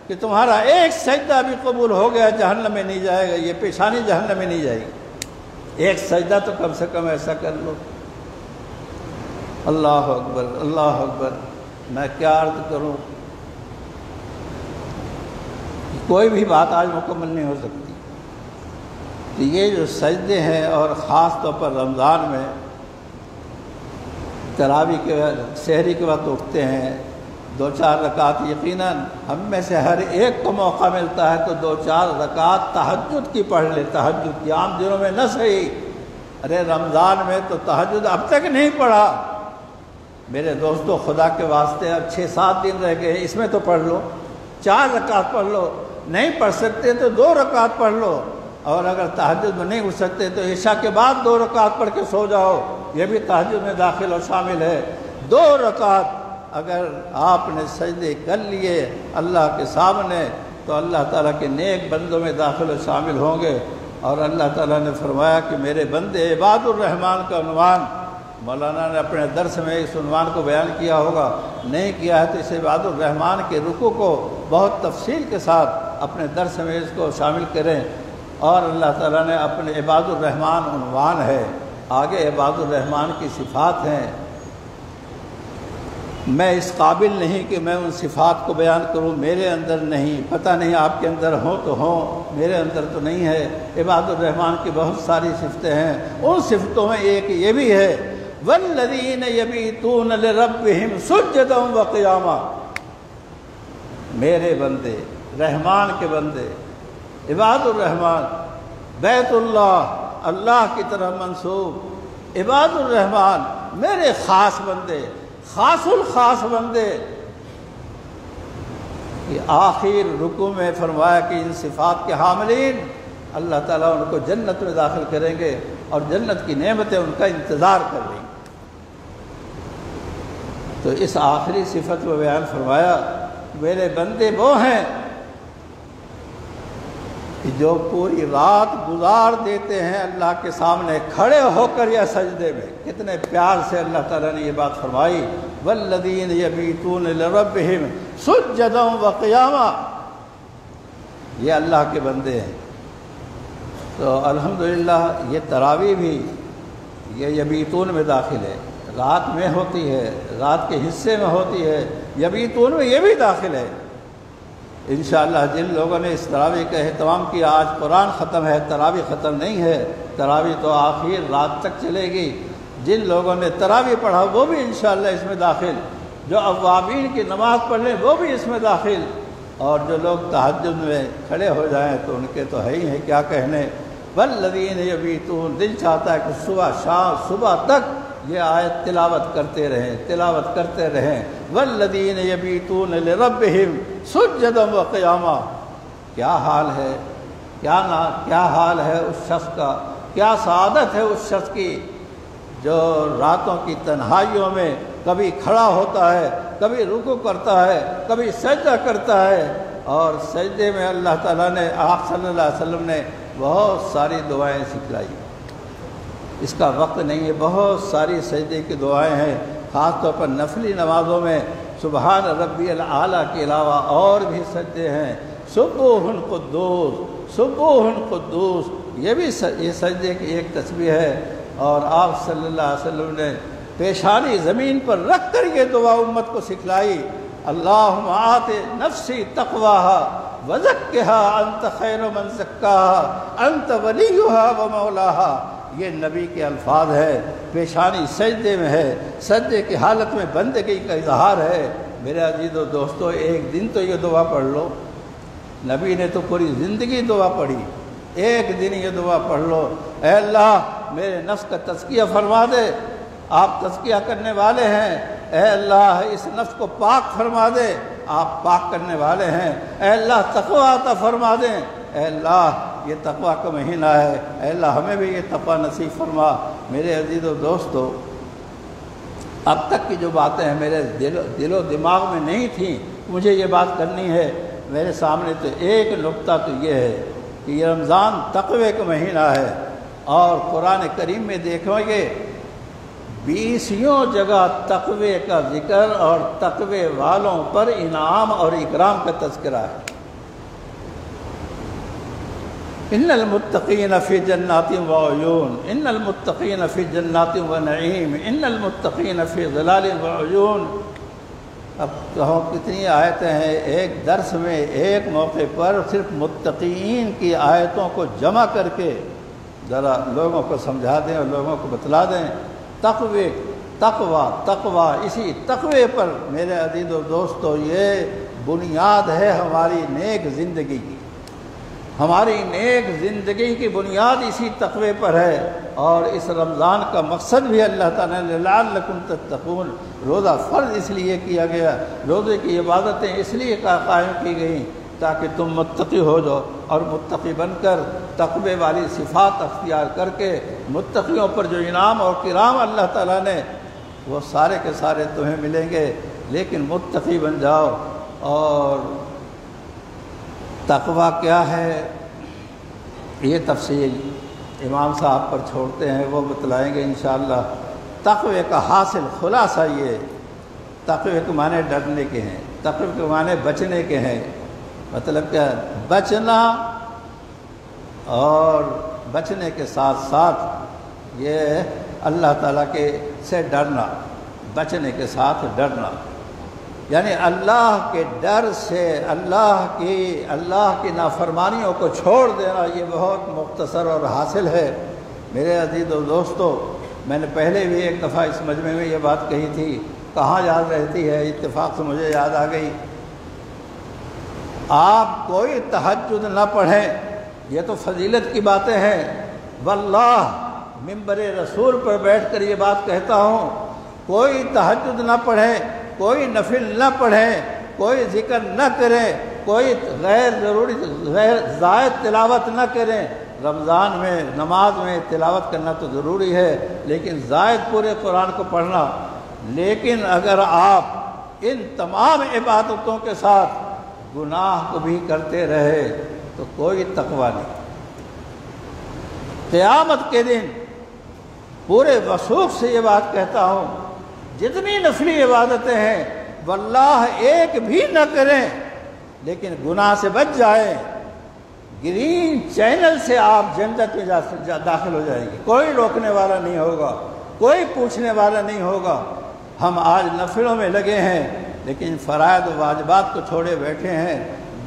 کہ تمہارا ایک سجدہ بھی قبول ہو گیا جہنم میں نہیں جائے گا، یہ پیشانی جہنم میں نہیں جائے گی۔ ایک سجدہ تو کم سے کم ایسا کر لو۔ اللہ اکبر، اللہ اکبر۔ میں کیا عرض کروں، کوئی بھی بات آج مکمل نہیں ہو سکتی۔ تو یہ جو سجدے ہیں، اور خاص طور پر رمضان میں تراویح کے سحری کے وقت اٹھتے ہیں 2-4 رکعت، یقیناً ہم میں سے ہر ایک کو موقع ملتا ہے تو 2-4 رکعت تہجد کی پڑھ لے، تہجد کی، عام دنوں میں نہ صحیح۔ ارے رمضان میں تو تہجد اب تک نہیں پڑھا میرے دوستو، خدا کے واسطے اب 6-7 دن رہ گئے، اس میں تو پڑھ لو، 4 رکعت پڑھ لو، نہیں پڑھ سکتے تو 2 رکعت پڑھ لو، اور اگر تہجد میں نہیں اٹھ سکتے تو عشاء کے بعد 2 رکعت پڑھ کے سو جاؤ، یہ بھی تہجد میں داخل اور شامل ہے۔ 2 رکعت اگر آپ نے سجدے کر لیے اللہ کے سامنے تو اللہ تعالیٰ کے نیک بندوں میں داخل و شامل ہوں گے۔ اور اللہ تعالیٰ نے فرمایا کہ میرے بندے عباد الرحمن کا عنوان، مولانا نے اپنے درس میں اس عنوان کو بیان کیا ہوگا، نہیں کیا ہے تو اس عباد الرحمن کے رکوع کو بہت تفصیل کے ساتھ اپنے درس میں اس کو شامل کریں۔ اور اللہ تعالیٰ نے اپنے عباد الرحمن عنوان ہے، آگے عباد الرحمن کی صفات ہیں، میں اس قابل نہیں کہ میں ان صفات کو بیان کروں، میرے اندر نہیں، پتہ نہیں آپ کے اندر ہوں تو ہوں، میرے اندر تو نہیں ہے۔ عباد الرحمن کی بہت ساری صفتیں ہیں، ان صفتوں میں ایک یہ بھی ہے والذین یبیتون لربہم سجدا وقیاما، میرے بندے، رحمان کے بندے، عباد الرحمن، بیت اللہ، اللہ کی طرف منسوب، عباد الرحمن میرے خاص بندے، خاص الخاص بندے۔ یہ آخر رکوع میں فرمایا کہ ان صفات کے حاملین اللہ تعالیٰ ان کو جنت میں داخل کریں گے اور جنت کی نعمتیں ان کا انتظار کر رہی ہیں۔ تو اس آخری صفت کو بیان فرمایا، میرے بندے وہ ہیں کہ جو پوری رات گزار دیتے ہیں اللہ کے سامنے کھڑے ہو کر یا سجدے میں۔ کتنے پیار سے اللہ تعالیٰ نے یہ بات فرمائی، والذین یبیتون لربہم سجدا وقیاما، یہ اللہ کے بندے ہیں۔ تو الحمدللہ یہ تراویح بھی یہ یبیتون میں داخل ہے، رات میں ہوتی ہے، رات کے حصے میں ہوتی ہے، یبیتون میں یہ بھی داخل ہے۔ انشاءاللہ جن لوگوں نے اس تراویح کا اہتمام کیا، آج قرآن ختم ہے، تراویح ختم نہیں ہے، تراویح تو آخر رات تک چلے گی۔ جن لوگوں نے تراویح پڑھا وہ بھی انشاءاللہ اس میں داخل، جو اوابین کی نماز پڑھ لیں وہ بھی اس میں داخل، اور جو لوگ تہجد میں کھڑے ہو جائیں تو ان کے تو ہے ہی ہے کیا کہنے۔ والذین یبیتون، دل چاہتا ہے کہ صبح شام صبح تک یہ آیت تلاوت کرتے رہیں، والذین یبیتون لربہم سجدا وقیاما۔ کیا حال ہے، کیا حال ہے اس شخص کا، کیا سعادت ہے اس شخص کی جو راتوں کی تنہائیوں میں کبھی کھڑا ہوتا ہے، کبھی رکوع کرتا ہے، کبھی سجدہ کرتا ہے، اور سجدے میں اللہ تعالیٰ نے، آپ صلی اللہ علیہ وسلم نے بہت ساری دعائیں سکھلائی۔ اس کا وقت نہیں ہے، بہت ساری سجدے کی دعائیں ہیں، خاص طور پر نفلی نمازوں میں سبحان ربی الاعلیٰ کے علاوہ اور بھی سجدے ہیں، سبوح قدوس، سبوح قدوس، یہ بھی یہ سجدے کی ایک تسبیح ہے۔ اور آپ صلی اللہ علیہ وسلم نے پیشانی زمین پر رکھ کر یہ دعا امت کو سکھلائی، اللہم آت نفسی تقواہا وزکھا انت خیر من زکاہا انت ولیہا ومولاہا۔ یہ نبی کے الفاظ ہے، پیشانی سجدے میں ہے، سجدے کی حالت میں بندگی کا اظہار ہے۔ میرے عزیز و دوستو، ایک دن تو یہ دعا پڑھ لو، نبی نے تو پوری زندگی دعا پڑھی، ایک دن یہ دعا پڑھ لو، اے اللہ میرے نفس کا تزکیہ فرما دے، آپ تزکیہ کرنے والے ہیں، اے اللہ اس نفس کو پاک فرما دے، آپ پاک کرنے والے ہیں، اے اللہ تقوی عطا فرما دیں، اے اللہ یہ تقوی کا مہینہ ہے، اے اللہ ہمیں بھی یہ تقوی نصیب فرما۔ میرے عزیز و دوستو، اب تک کی جو باتیں ہیں میرے دل و دماغ میں نہیں تھیں، مجھے یہ بات کرنی ہے میرے سامنے، تو ایک نقطہ تو یہ ہے کہ یہ رمضان تقوی کا مہینہ ہے، اور قرآن کریم میں دیکھو گے 20 جگہ تقوی کا ذکر اور تقوی والوں پر انعام اور اکرام کا تذکرہ ہے۔ ان المتقین فی جنات وعیون، ان المتقین فی جنات ونعیم، ان المتقین فی ظلال وعیون۔ اب کہو کتنی آیتیں ہیں، ایک درس میں ایک موقع پر صرف متقین کی آیتوں کو جمع کر کے ذرا لوگوں کو سمجھا دیں اور لوگوں کو بتلا دیں۔ تقوی تقوی تقوی، اسی تقوی پر میرے عزیز و دوستو یہ بنیاد ہے ہماری نیک زندگی کی، ہماری نیک زندگی کی بنیاد اسی تقوی پر ہے۔ اور اس رمضان کا مقصد بھی اللہ تعالیٰ نے لعلکم تتقون، روزہ فرض اس لیے کیا گیا، روزے کی عبادتیں اس لیے قائم کی گئیں تاکہ تم متقی ہو جاؤ، اور متقی بن کر تقوی والی صفات اختیار کر کے متقیوں پر جو انعام اور کرام اللہ تعالیٰ نے وہ سارے کے سارے تمہیں ملیں گے۔ لیکن متقی بن جاؤ۔ اور تقوی کیا ہے یہ تفصیل امام صاحب پر چھوڑتے ہیں، وہ بتلائیں گے انشاءاللہ۔ تقوی کا حاصل خلاصہ یہ، تقوی کے معنی ڈرنے کے ہیں، تقوی کے معنی بچنے کے ہیں۔ مطلب کیا؟ بچنا، اور بچنے کے ساتھ ساتھ یہ اللہ تعالیٰ کے سے ڈرنا، بچنے کے ساتھ ڈرنا، یعنی اللہ کے ڈر سے اللہ کی نافرمانیوں کو چھوڑ دینا، یہ بہت مختصر اور حاصل ہے۔ میرے عزیز و دوستو، میں نے پہلے بھی ایک دفعہ اس مجمع میں یہ بات کہی تھی، کہاں یاد رہتی ہے، اتفاق سے مجھے یاد آ گئی۔ آپ کوئی تہجد نہ پڑھیں، یہ تو فضیلت کی باتیں ہیں، واللہ منبر رسول پر بیٹھ کر یہ بات کہتا ہوں، کوئی تہجد نہ پڑھیں، کوئی نفل نہ پڑھیں، کوئی ذکر نہ کریں، کوئی غیر ضروری غیر زائد تلاوت نہ کریں۔ رمضان میں نماز میں تلاوت کرنا تو ضروری ہے، لیکن زائد پورے قرآن کو پڑھنا۔ لیکن اگر آپ ان تمام عبادتوں کے ساتھ گناہ کو بھی کرتے رہے تو کوئی تقوی نہیں۔ قیامت کے دن پورے وثوق سے یہ بات کہتا ہوں، جتنی نفلی عبادتیں ہیں واللہ ایک بھی نہ کریں، لیکن گناہ سے بچ جائیں، گرین چینل سے آپ جنت میں داخل ہو جائیں گے، کوئی روکنے والا نہیں ہوگا، کوئی پوچھنے والا نہیں ہوگا۔ ہم آج نفلوں میں لگے ہیں لیکن فرائض و واجبات کو چھوڑے بیٹھے ہیں،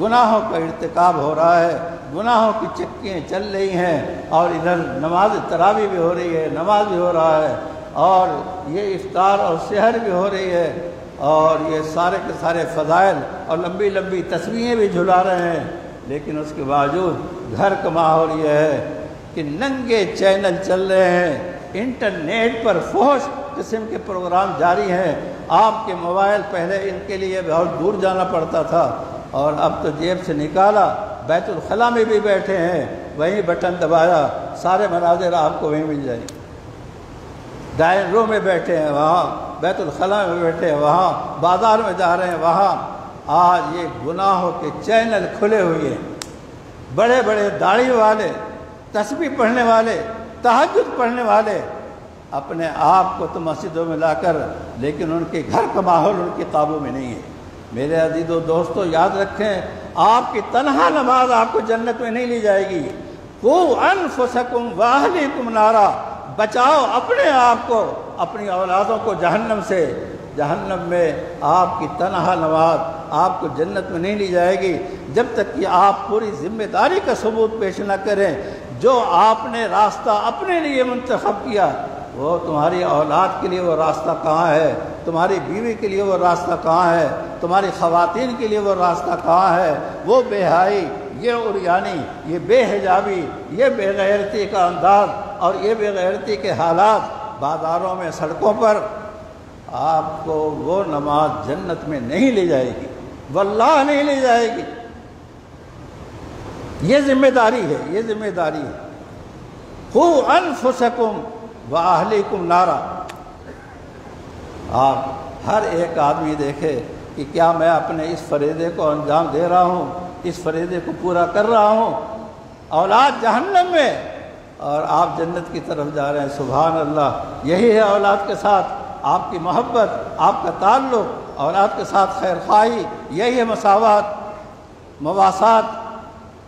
گناہوں کا ارتکاب ہو رہا ہے، گناہوں کی چکیاں چل رہی ہیں، اور ادھر نماز تراویح بھی ہو رہی ہے، نماز بھی ہو رہا ہے، اور یہ افطار اور سحر بھی ہو رہی ہے، اور یہ سارے کے سارے فضائل اور لمبی لمبی تسبیحیں بھی جھلا رہے ہیں۔ لیکن اس کے باوجود گھر کا ماحول یہ ہے کہ ننگے چینل چل رہے ہیں، انٹرنیٹ پر فحش قسم کے پروگرام جاری ہیں۔ آپ کے موبائل پہلے ان کے لیے بہت دور جانا پڑتا تھا، اور اب تو جیب سے نکالا، بیت الخلاء میں بھی بیٹھے ہیں، وہیں بٹن دبایا، سارے مناظر آپ کو وہیں مل جائیں گے۔ ڈائننگ روم میں بیٹھے ہیں وہاں، بیت الخلاء میں بیٹھے ہیں وہاں، بازار میں جا رہے ہیں وہاں۔ آج یہ گناہوں کے چینل کھلے ہوئے ہیں، بڑے بڑے داڑھی والے، تسبیح پڑھنے والے، تہجد پڑھنے والے، اپنے آپ کو تو مسجدوں میں لا کر، لیکن ان کے گھر کا ماحول ان کے قابو میں نہیں ہے۔ میرے عزیز و دوستو، یاد رکھیں، آپ کی تنہا نماز آپ کو جنت میں نہیں لی جائے گی۔ قُوا أَنفُسَكُمْ وَأَهْلِيكُمْ نَارًا، بچاؤ اپنے آپ کو، اپنی اولادوں کو جہنم سے۔ جہنم میں آپ کی تنہا نماز آپ کو جنت میں نہیں لی جائے گی جب تک کہ آپ پوری ذمہ داری کا ثبوت پیش نہ کریں۔ جو آپ نے راستہ اپنے لیے منتخب کیا، وہ تمہاری اولاد کے لیے وہ راستہ کہاں ہے، تمہاری بیوی کے لیے وہ راستہ کہاں ہے، تمہاری خواتین کے لیے وہ راستہ کہاں ہے؟ وہ بے حیائی، یہ عریانی، یہ بے حجابی، یہ بے غیرتی کا انداز اور یہ بے غیرتی کے حالات بازاروں میں، سڑکوں پر، آپ کو وہ نماز جنت میں نہیں لے جائے گی، واللہ نہیں لے جائے گی۔ یہ ذمہ داری ہے، یہ ذمہ داری ہے۔ قُوا أَنفُسَكُمْ وَأَهْلِيكُمْ نَارًا۔ آپ ہر ایک آدمی دیکھے کہ کیا میں اپنے اس فریضے کو انجام دے رہا ہوں، اس فریضے کو پورا کر رہا ہوں۔ اولاد جہنم میں اور آپ جنت کی طرف جا رہے ہیں، سبحان اللہ۔ یہی ہے اولاد کے ساتھ آپ کی محبت، آپ کا تعلق، اولاد کے ساتھ خیر خواہی، یہی ہے مساوات، مواسات،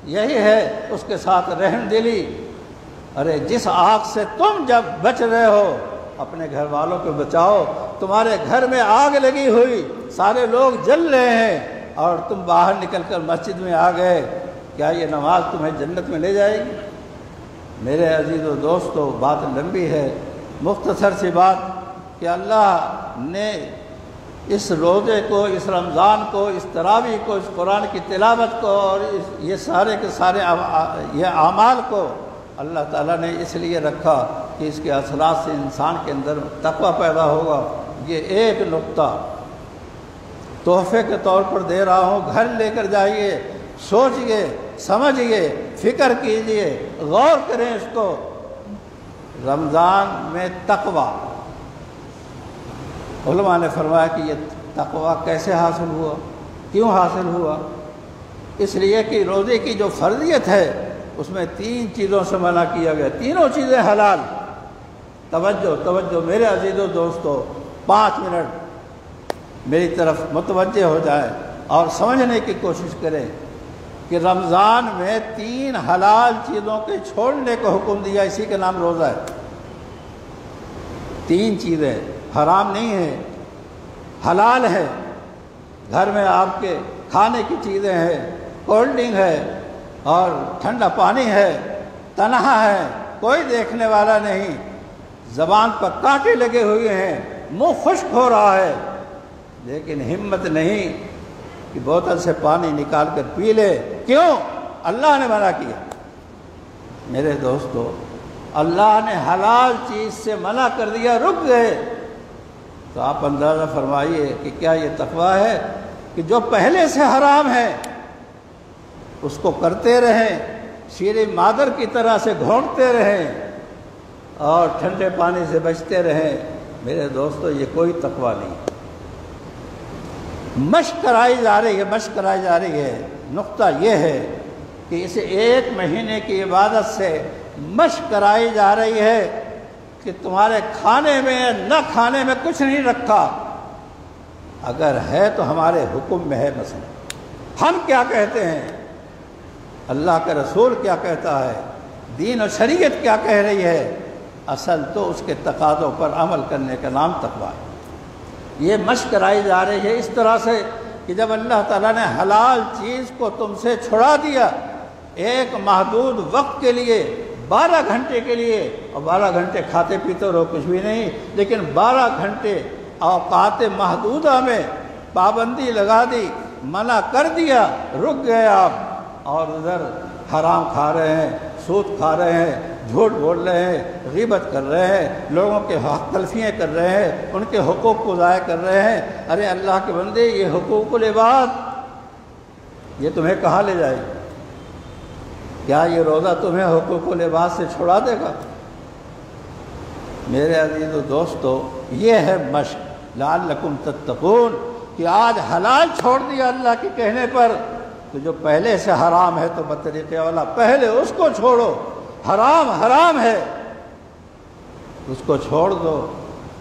یہی ہے اس کے ساتھ رحم دلی۔ ارے جس آگ سے تم جب بچ رہے ہو، اپنے گھر والوں کو بچاؤ۔ تمہارے گھر میں آگ لگی ہوئی، سارے لوگ جل رہے ہیں، اور تم باہر نکل کر مسجد میں آ گئے، کیا یہ نماز تمہیں جنت میں لے جائے گی؟ میرے عزیز و دوستو، بات لمبی ہے، مختصر سی بات کہ اللہ نے اس روزے کو، اس رمضان کو، اس تراویح کو، اس قرآن کی تلاوت کو اور یہ سارے کے سارے یہ اعمال کو اللہ تعالیٰ نے اس لیے رکھا کہ اس کے اثرات سے انسان کے اندر تقوی پیدا ہوگا۔ یہ ایک نقطہ تحفے کے طور پر دے رہا ہوں، گھر لے کر جائیے، سوچئے، سمجھئے، فکر کیجئے، غور کریں اس کو۔ رمضان میں تقوی، علماء نے فرمایا کہ یہ تقوی کیسے حاصل ہوا، کیوں حاصل ہوا؟ اس لیے کہ روزے کی جو فرضیت ہے اس میں 3 چیزوں سے منع کیا گیا، تینوں چیزیں حلال۔ توجہ میرے عزیز و دوستو، 5 منٹ میری طرف متوجہ ہو جائیں اور سمجھنے کی کوشش کریں کہ رمضان میں 3 حلال چیزوں کے چھوڑنے کو حکم دیا، اسی کا نام روزہ ہے۔ 3 چیزیں حرام نہیں ہیں، حلال ہے، گھر میں آپ کے کھانے کی چیزیں ہیں، کولڈ ڈرنک ہے اور ٹھنڈا پانی ہے، تنہا ہے، کوئی دیکھنے والا نہیں، زبان پر کانٹے لگے ہوئے ہیں، منہ خشک ہو رہا ہے، لیکن ہمت نہیں کہ بوتل سے پانی نکال کر پی لے۔ کیوں؟ اللہ نے منع کیا۔ میرے دوستو، اللہ نے حلال چیز سے منع کر دیا، رک گئے، تو آپ اندازہ فرمائیے کہ کیا یہ تقوی ہے کہ جو پہلے سے حرام ہے اس کو کرتے رہیں، شیر مادر کی طرح سے گھونٹتے رہیں اور ٹھنڈے پانی سے بچتے رہیں؟ میرے دوستو، یہ کوئی تقوی نہیں۔ مشق کرائی جا رہی ہے۔ نقطہ یہ ہے کہ اسے 1 مہینے کی عبادت سے مشق کرائی جا رہی ہے کہ تمہارے کھانے میں نہ کھانے میں کچھ نہیں رکھا، اگر ہے تو ہمارے حکم میں ہے۔ مثلا ہم کیا کہتے ہیں، اللہ کا رسول کیا کہتا ہے، دین و شریعت کیا کہہ رہی ہے، اصل تو اس کے تقاضوں پر عمل کرنے کا نام تقویٰ ہے۔ یہ مشق کرائی جا رہی ہے اس طرح سے کہ جب اللہ تعالیٰ نے حلال چیز کو تم سے چھڑا دیا، ایک محدود وقت کے لیے، 12 گھنٹے کے لیے، اور 12 گھنٹے کھاتے پیتے رہو کچھ بھی نہیں، لیکن 12 گھنٹے اوقات محدودہ میں پابندی لگا دی، منع کر دیا، رک گئے آپ، اور ادھر حرام کھا رہے ہیں، سود کھا رہے ہیں، جھوٹ بول رہے ہیں، غیبت کر رہے ہیں، لوگوں کے حق تلفیاں کر رہے ہیں، ان کے حقوق کو ضائع کر رہے ہیں۔ ارے اللہ کے بندے، یہ حقوق العباد یہ تمہیں کہاں لے جائے؟ کیا یہ روزہ تمہیں حقوق العباد سے چھڑا دے گا؟ میرے عزیز و دوستو، یہ ہے مشق لعلکم تتقون، کہ آج حلال چھوڑ دیا اللہ کے کہنے پر، تو جو پہلے سے حرام ہے تو بطریقے والا پہلے اس کو چھوڑو۔ حرام ہے، اس کو چھوڑ دو،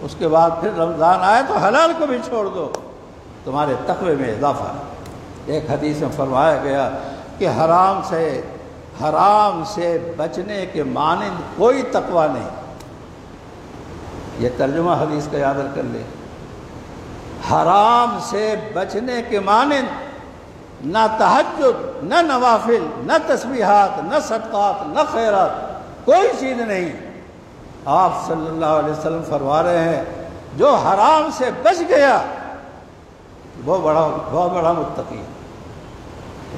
اس کے بعد پھر رمضان آئے تو حلال کو بھی چھوڑ دو، تمہارے تقوی میں اضافہ ہے۔ ایک حدیث میں فرمایا گیا کہ حرام سے بچنے کے مانند کوئی تقوی نہیں۔ یہ ترجمہ حدیث کا یاد کر لیں، حرام سے بچنے کے مانند نہ تہجد، نہ نوافل، نہ تسبیحات، نہ صدقات، نہ خیرات، کوئی چیز نہیں۔ آپ صلی اللہ علیہ وسلم فرما رہے ہیں جو حرام سے بچ گیا وہ بہت بڑا متقی ہے۔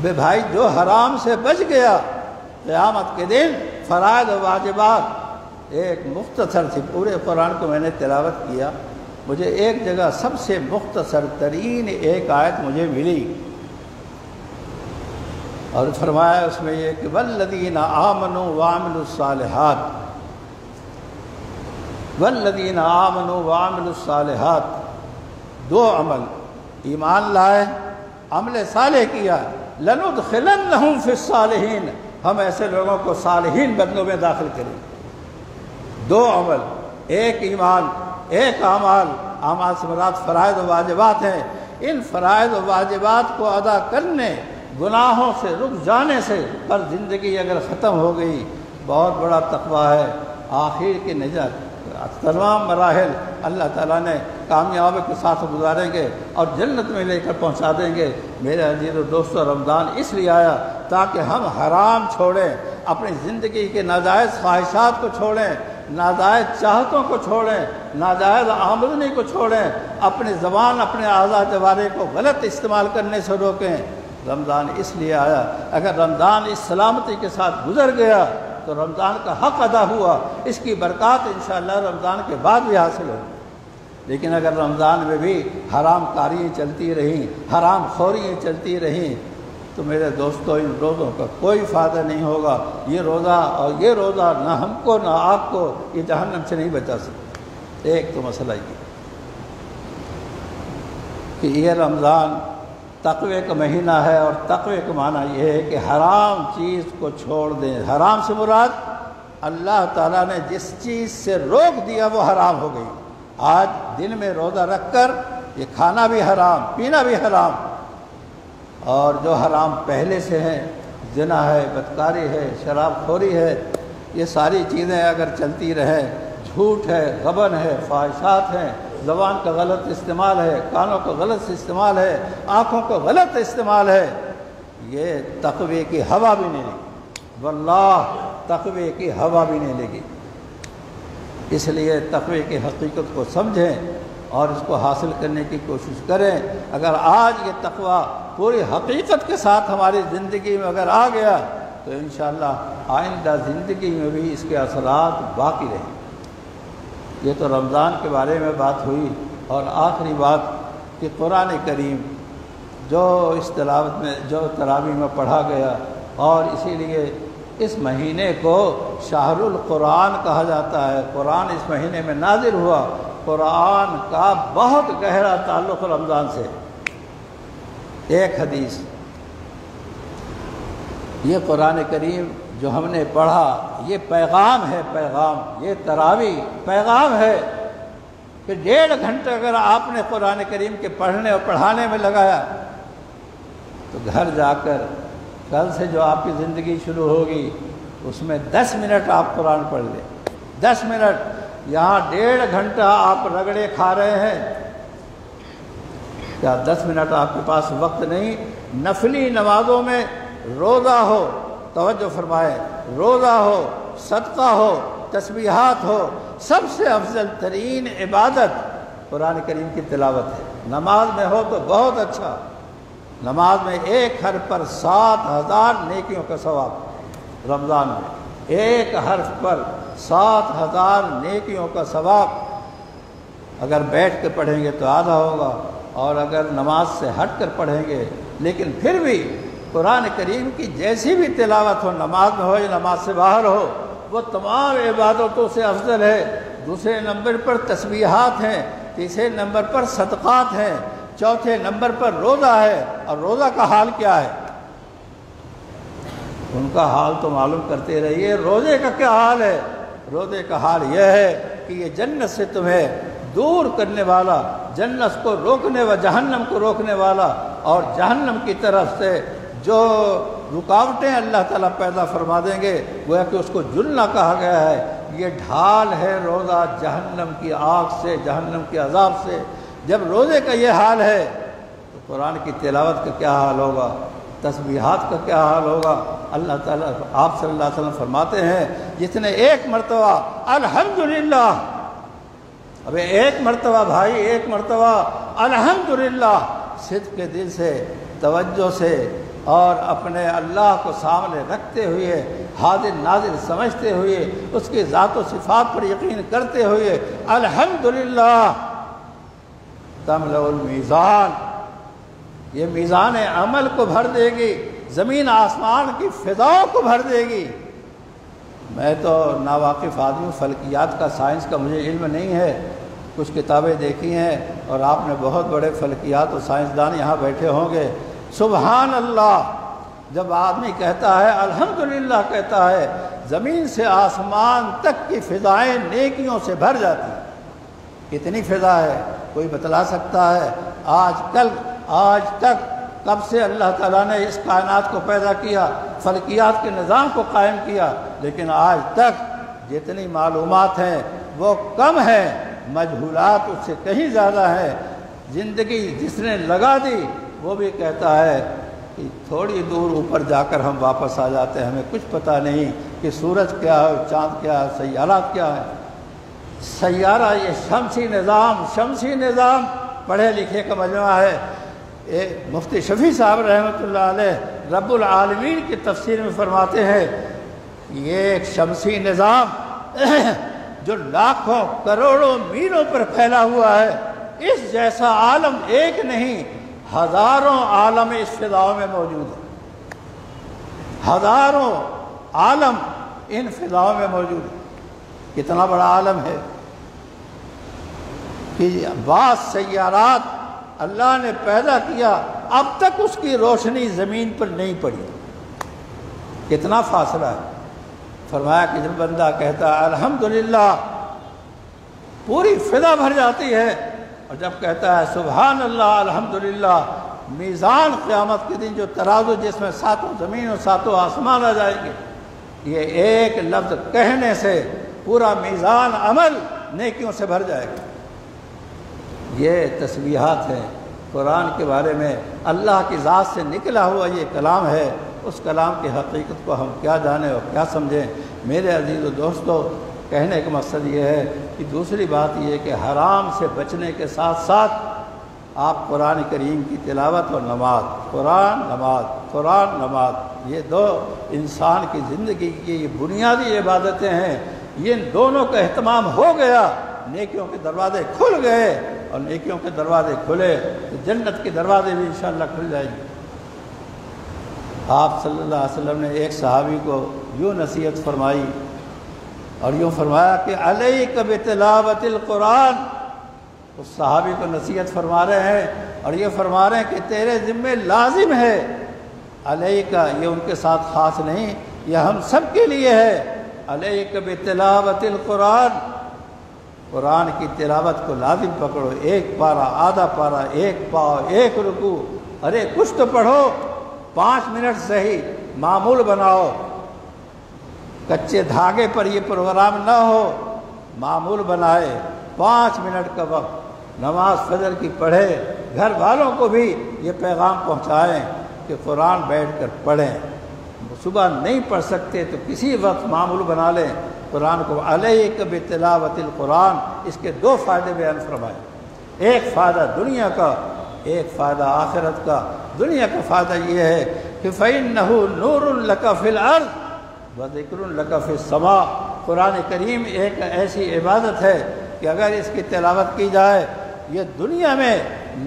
بے بھائی، جو حرام سے بچ گیا، قیامت کے دن فرائض و واجبات، ایک مختصر تھی، پورے قرآن کو میں نے تلاوت کیا، مجھے ایک جگہ سب سے مختصر ترین ایک آیت مجھے ملی، اور فرمایا اس میں یہ کہ والذین آمنوا وعملوا الصالحات، والذین آمنوا وعملوا الصالحات، 2 عمل، ایمان لائے، عمل صالح کیا، لندخلنہم فی الصالحین، ہم ایسے لوگوں کو صالحین بندوں میں داخل کریں۔ 2 عمل، ایک ایمان، ایک اعمال سے مراد فرائض و واجبات ہیں۔ ان فرائض و واجبات کو ادا کرنے، گناہوں سے رک جانے سے پر زندگی اگر ختم ہو گئی، بہت بڑا تقویٰ ہے۔ آخر کی نجات، تمام مراحل اللہ تعالیٰ نے کامیابی کے ساتھ گزاریں گے اور جنت میں لے کر پہنچا دیں گے۔ میرے عزیز و دوستو، رمضان اس لیے آیا تاکہ ہم حرام چھوڑیں، اپنی زندگی کے ناجائز خواہشات کو چھوڑیں، ناجائز چاہتوں کو چھوڑیں، ناجائز آمدنی کو چھوڑیں، اپنی زبان اپنے اعضاء جوارح کو غلط استعمال کرنے سے روکیں۔ رمضان اس لیے آیا، اگر رمضان اس سلامتی کے ساتھ گزر گیا تو رمضان کا حق ادا ہوا، اس کی برکات انشاءاللہ رمضان کے بعد بھی حاصل ہو۔ لیکن اگر رمضان میں بھی حرام کاریاں چلتی رہیں، حرام خوریاں چلتی رہیں، تو میرے دوستو ان روزوں کا کوئی فائدہ نہیں ہوگا۔ یہ روزہ اور یہ روزہ نہ ہم کو نہ آپ کو یہ جہنم سے نہیں بچا سکتا۔ ایک تو مسئلہ یہ کہ یہ رمضان تقوی کا مہینہ ہے، اور تقوی کا معنی یہ ہے کہ حرام چیز کو چھوڑ دیں۔ حرام سے مراد اللہ تعالیٰ نے جس چیز سے روک دیا وہ حرام ہو گئی۔ آج دن میں روزہ رکھ کر یہ کھانا بھی حرام، پینا بھی حرام، اور جو حرام پہلے سے ہیں، زنا ہے، بدکاری ہے، شراب خوری ہے، یہ ساری چیزیں اگر چلتی رہیں، جھوٹ ہے، غبن ہے، فحشات ہیں، زبان کا غلط استعمال ہے، کانوں کا غلط استعمال ہے، آنکھوں کا غلط استعمال ہے، یہ تقوی کی ہوا بھی نہیں لگی، واللہ تقوی کی ہوا بھی نہیں لگی۔ اس لیے تقوی کی حقیقت کو سمجھیں اور اس کو حاصل کرنے کی کوشش کریں۔ اگر آج یہ تقوی پوری حقیقت کے ساتھ ہماری زندگی میں اگر آ گیا تو انشاءاللہ آئندہ زندگی میں بھی اس کے اثرات باقی رہیں۔ یہ تو رمضان کے بارے میں بات ہوئی، اور آخری بات کہ قرآن کریم جو اس تلاوت میں جو تراویح میں پڑھا گیا، اور اسی لیے اس مہینے کو شہر القرآن کہا جاتا ہے۔ قرآن اس مہینے میں نازل ہوا۔ قرآن کا بہت گہرا تعلق رمضان سے۔ ایک حدیث، یہ قرآن کریم جو ہم نے پڑھا یہ پیغام ہے، پیغام، یہ تراویح پیغام ہے کہ 1.5 گھنٹہ اگر آپ نے قرآن کریم کے پڑھنے اور پڑھانے میں لگایا تو گھر جا کر کل سے جو آپ کی زندگی شروع ہوگی اس میں 10 منٹ آپ قرآن پڑھ لیں۔ 10 منٹ، یہاں 1.5 گھنٹہ آپ رگڑے کھا رہے ہیں، کیا 10 منٹ آپ کے پاس وقت نہیں؟ نفلی نمازوں میں روزہ ہو، توجہ فرمائے، روزہ ہو، صدقہ ہو، تسبیحات ہو، سب سے افضل ترین عبادت قرآن کریم کی تلاوت ہے۔ نماز میں ہو تو بہت اچھا، نماز میں ایک حرف پر 7,000 نیکیوں کا ثواب، رمضان میں ایک حرف پر 7,000 نیکیوں کا ثواب۔ اگر بیٹھ کے پڑھیں گے تو آدھا ہوگا، اور اگر نماز سے ہٹ کر پڑھیں گے، لیکن پھر بھی قرآن کریم کی جیسی بھی تلاوت ہو، نماز میں ہو یا نماز سے باہر ہو، وہ تمام عبادتوں سے افضل ہے۔ دوسرے نمبر پر تسبیحات ہیں، تیسرے نمبر پر صدقات ہیں، چوتھے نمبر پر روزہ ہے۔ اور روزہ کا حال کیا ہے؟ ان کا حال تو معلوم کرتے رہیے۔ روزے کا کیا حال ہے؟ روزے کا حال یہ ہے کہ یہ جنت سے تمہیں دور کرنے والا، جنت کو روکنے و جہنم کو روکنے والا، اور جہنم کی طرف سے جو رکاوٹیں اللہ تعالیٰ پیدا فرما دیں گے، گویا کہ اس کو جلنا کہا گیا ہے۔ یہ ڈھال ہے روزہ جہنم کی آگ سے، جہنم کے عذاب سے۔ جب روزے کا یہ حال ہے تو قرآن کی تلاوت کا کیا حال ہوگا، تسبیحات کا کیا حال ہوگا؟ اللہ تعالیٰ، آپ صلی اللہ علیہ وسلم فرماتے ہیں جس نے ایک مرتبہ الحمدللہ، ابھی ایک مرتبہ بھائی، ایک مرتبہ الحمدللہ صدق کے دل سے، توجہ سے، اور اپنے اللہ کو سامنے رکھتے ہوئے، حاضر ناظر سمجھتے ہوئے، اس کی ذات و صفات پر یقین کرتے ہوئے الحمدللہ، تملأ المیزان، یہ میزان عمل کو بھر دے گی، زمین آسمان کی فضاؤں کو بھر دے گی۔ میں تو ناواقف آدمی، فلکیات کا، سائنس کا مجھے علم نہیں ہے، کچھ کتابیں دیکھی ہیں، اور آپ نے بہت بڑے فلکیات اور سائنسدان یہاں بیٹھے ہوں گے۔ سبحان اللہ جب آدمی کہتا ہے، الحمدللہ کہتا ہے، زمین سے آسمان تک کی فضائیں نیکیوں سے بھر جاتی ہیں۔ کتنی فضا ہے کوئی بتلا سکتا ہے؟ آج تک کب سے اللہ تعالیٰ نے اس کائنات کو پیدا کیا، فلکیات کے نظام کو قائم کیا، لیکن آج تک جتنی معلومات ہیں وہ کم ہیں، مجہولات اس سے کہیں زیادہ ہیں۔ زندگی جس نے لگا دی وہ بھی کہتا ہے کہ تھوڑی دور اوپر جا کر ہم واپس آ جاتے ہیں، ہمیں کچھ پتہ نہیں کہ سورج کیا ہے، چاند کیا ہے، سیارات کیا ہے۔ سیارہ یہ شمسی نظام پڑھے لکھے کا مجموعہ ہے۔ مفتی شفیع صاحب رحمۃ اللہ علیہ رب العالمین کی تفسیر میں فرماتے ہیں یہ ایک شمسی نظام جو لاکھوں کروڑوں میلوں پر پھیلا ہوا ہے، اس جیسا عالم ایک نہیں ہزاروں عالم اس فضاؤں میں موجود ہے، ہزاروں عالم ان فضاؤں میں موجود ہے۔ کتنا بڑا عالم ہے کہ بعض سیارات اللہ نے پیدا کیا، اب تک اس کی روشنی زمین پر نہیں پڑی، کتنا فاصلہ ہے۔ فرمایا کہ جب بندہ کہتا ہے الحمدللہ پوری فضا بھر جاتی ہے، اور جب کہتا ہے سبحان اللہ الحمدللہ، میزان قیامت کے دن جو ترازو جس میں ساتوں زمین اور ساتوں آسمان آ جائیں گے، یہ ایک لفظ کہنے سے پورا میزان عمل نیکیوں سے بھر جائے گا۔ یہ تسبیحات ہیں قرآن کے بارے میں، اللہ کی ذات سے نکلا ہوا یہ کلام ہے۔ اس کلام کی حقیقت کو ہم کیا جانیں اور کیا سمجھیں۔ میرے عزیز و دوستو، کہنے کا مقصد یہ ہے کہ دوسری بات یہ ہے کہ حرام سے بچنے کے ساتھ ساتھ آپ قرآن کریم کی تلاوت اور نماز، قرآن نماز، یہ دو انسان کی زندگی کی یہ بنیادی عبادتیں ہیں۔ یہ دونوں کا اہتمام ہو گیا، نیکیوں کے دروازے کھل گئے، اور نیکیوں کے دروازے کھلے تو جنت کے دروازے بھی انشاءاللہ کھل جائیں گے۔ آپ صلی اللہ علیہ وسلم نے ایک صحابی کو یوں نصیحت فرمائی اور یوں فرمایا کہ علیک بتلاوت القرآن۔ اس صحابی کو نصیحت فرما رہے ہیں اور یہ فرما رہے ہیں کہ تیرے ذمہ لازم ہے، علیک یہ ان کے ساتھ خاص نہیں، یہ ہم سب کے لیے ہے۔ علیک بتلاوت القرآن، قرآن کی تلاوت کو لازم پکڑو، ایک پارہ، آدھا پارہ، ایک پاؤ، ایک رکوع، ارے کچھ تو پڑھو، 5 منٹ صحیح معمول بناؤ، کچے دھاگے پر یہ پروگرام نہ ہو، معمول بنائے 5 منٹ کا وقت، نماز فجر کی پڑھے، گھر والوں کو بھی یہ پیغام پہنچائیں کہ قرآن بیٹھ کر پڑھیں۔ صبح نہیں پڑھ سکتے تو کسی وقت معمول بنا لیں قرآن کو۔ علیک بتلاوت القرآن، اس کے 2 فائدے بیان فرمائے، ایک فائدہ دنیا کا، ایک فائدہ آخرت کا۔ دنیا کا فائدہ یہ ہے کہ فَإِنَّهُ نُورٌ لَكَ فِي الْأَرْضِ وَذِكْرٌ لَكَ فِي السَّمَاءِ۔ قرآن کریم ایک ایسی عبادت ہے کہ اگر اس کی تلاوت کی جائے، یہ دنیا میں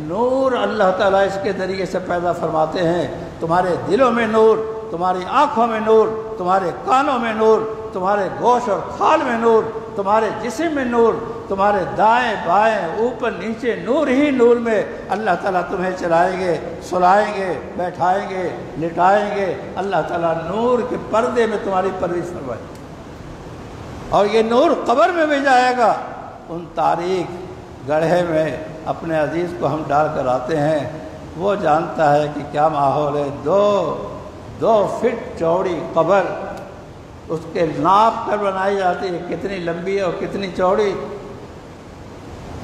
نور اللہ تعالیٰ اس کے ذریعے سے پیدا فرماتے ہیں۔ تمہارے دلوں میں نور، تمہاری آنکھوں میں نور، تمہارے کانوں میں نور، تمہارے گوشت اور کھال میں نور، تمہارے جسم میں نور، تمہارے دائیں بائیں اوپر نیچے نور ہی نور میں اللہ تعالیٰ تمہیں چلائیں گے، سلائیں گے، بیٹھائیں گے، لٹائیں گے۔ اللہ تعالیٰ نور کے پردے میں تمہاری پرورش فرمائے گا، اور یہ نور قبر میں بھی جائے گا۔ ان تاریخ گڑھے میں اپنے عزیز کو ہم ڈال کر آتے ہیں، وہ جانتا ہے کہ کیا ماحول ہے۔ 2 فٹ چوڑی قبر، اس کے ناپ کر بنائی جاتی ہے، کتنی لمبی ہے اور کتنی چوڑی۔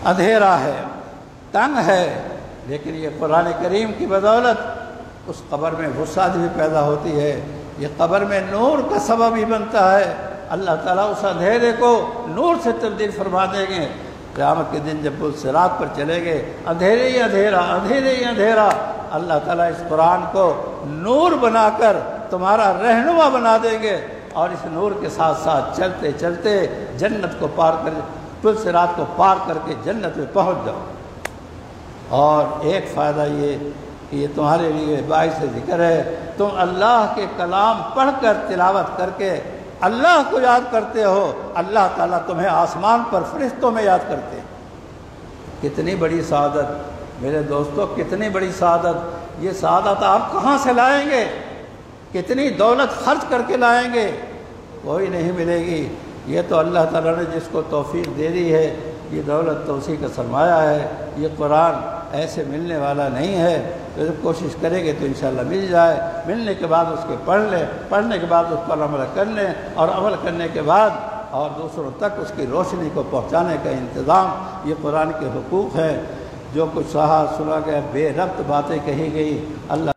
اندھیرا ہے، تنگ ہے، لیکن یہ قرآن کریم کی بدولت اس قبر میں وسعت بھی پیدا ہوتی ہے۔ یہ قبر میں نور کا سبب ہی بنتا ہے۔ اللہ تعالیٰ اس اندھیرے کو نور سے تبدیل فرما دیں گے۔ قیامت کے دن جب وہ صراط پر چلیں گے، اندھیرے ہی اندھیرا، اندھیرے ہی اندھیرا، اللہ تعالیٰ اس قرآن کو نور بنا کر تمہارا رہنما بنا دیں گے، اور اس نور کے ساتھ ساتھ چلتے چلتے جنت کو پار کر، پل صراط کو پار کر کے جنت میں پہنچ جاؤ۔ اور ایک فائدہ یہ کہ یہ تمہارے لیے باعث ذکر ہے، تم اللہ کے کلام پڑھ کر تلاوت کر کے اللہ کو یاد کرتے ہو، اللہ تعالیٰ تمہیں آسمان پر فرشتوں میں یاد کرتے ہیں۔ کتنی بڑی سعادت میرے دوستو، کتنی بڑی سعادت۔ یہ سعادت آپ کہاں سے لائیں گے؟ کتنی دولت خرچ کر کے لائیں گے؟ کوئی نہیں ملے گی۔ یہ تو اللہ تعالیٰ نے جس کو توفیق دے دی ہے، یہ دولت تو اسی کا سرمایہ ہے۔ یہ قرآن ایسے ملنے والا نہیں ہے، تو جب کوشش کریں گے تو انشاءاللہ مل جائے۔ ملنے کے بعد اس کے پڑھ لیں، پڑھنے کے بعد اس پر عمل کر لیں، اور عمل کرنے کے بعد اور دوسروں تک اس کی روشنی کو پہنچانے کا انتظام، یہ قرآن کے حقوق ہے۔ جو کچھ کہا سنا گیا، بے ربط باتیں کہی گئی، اللہ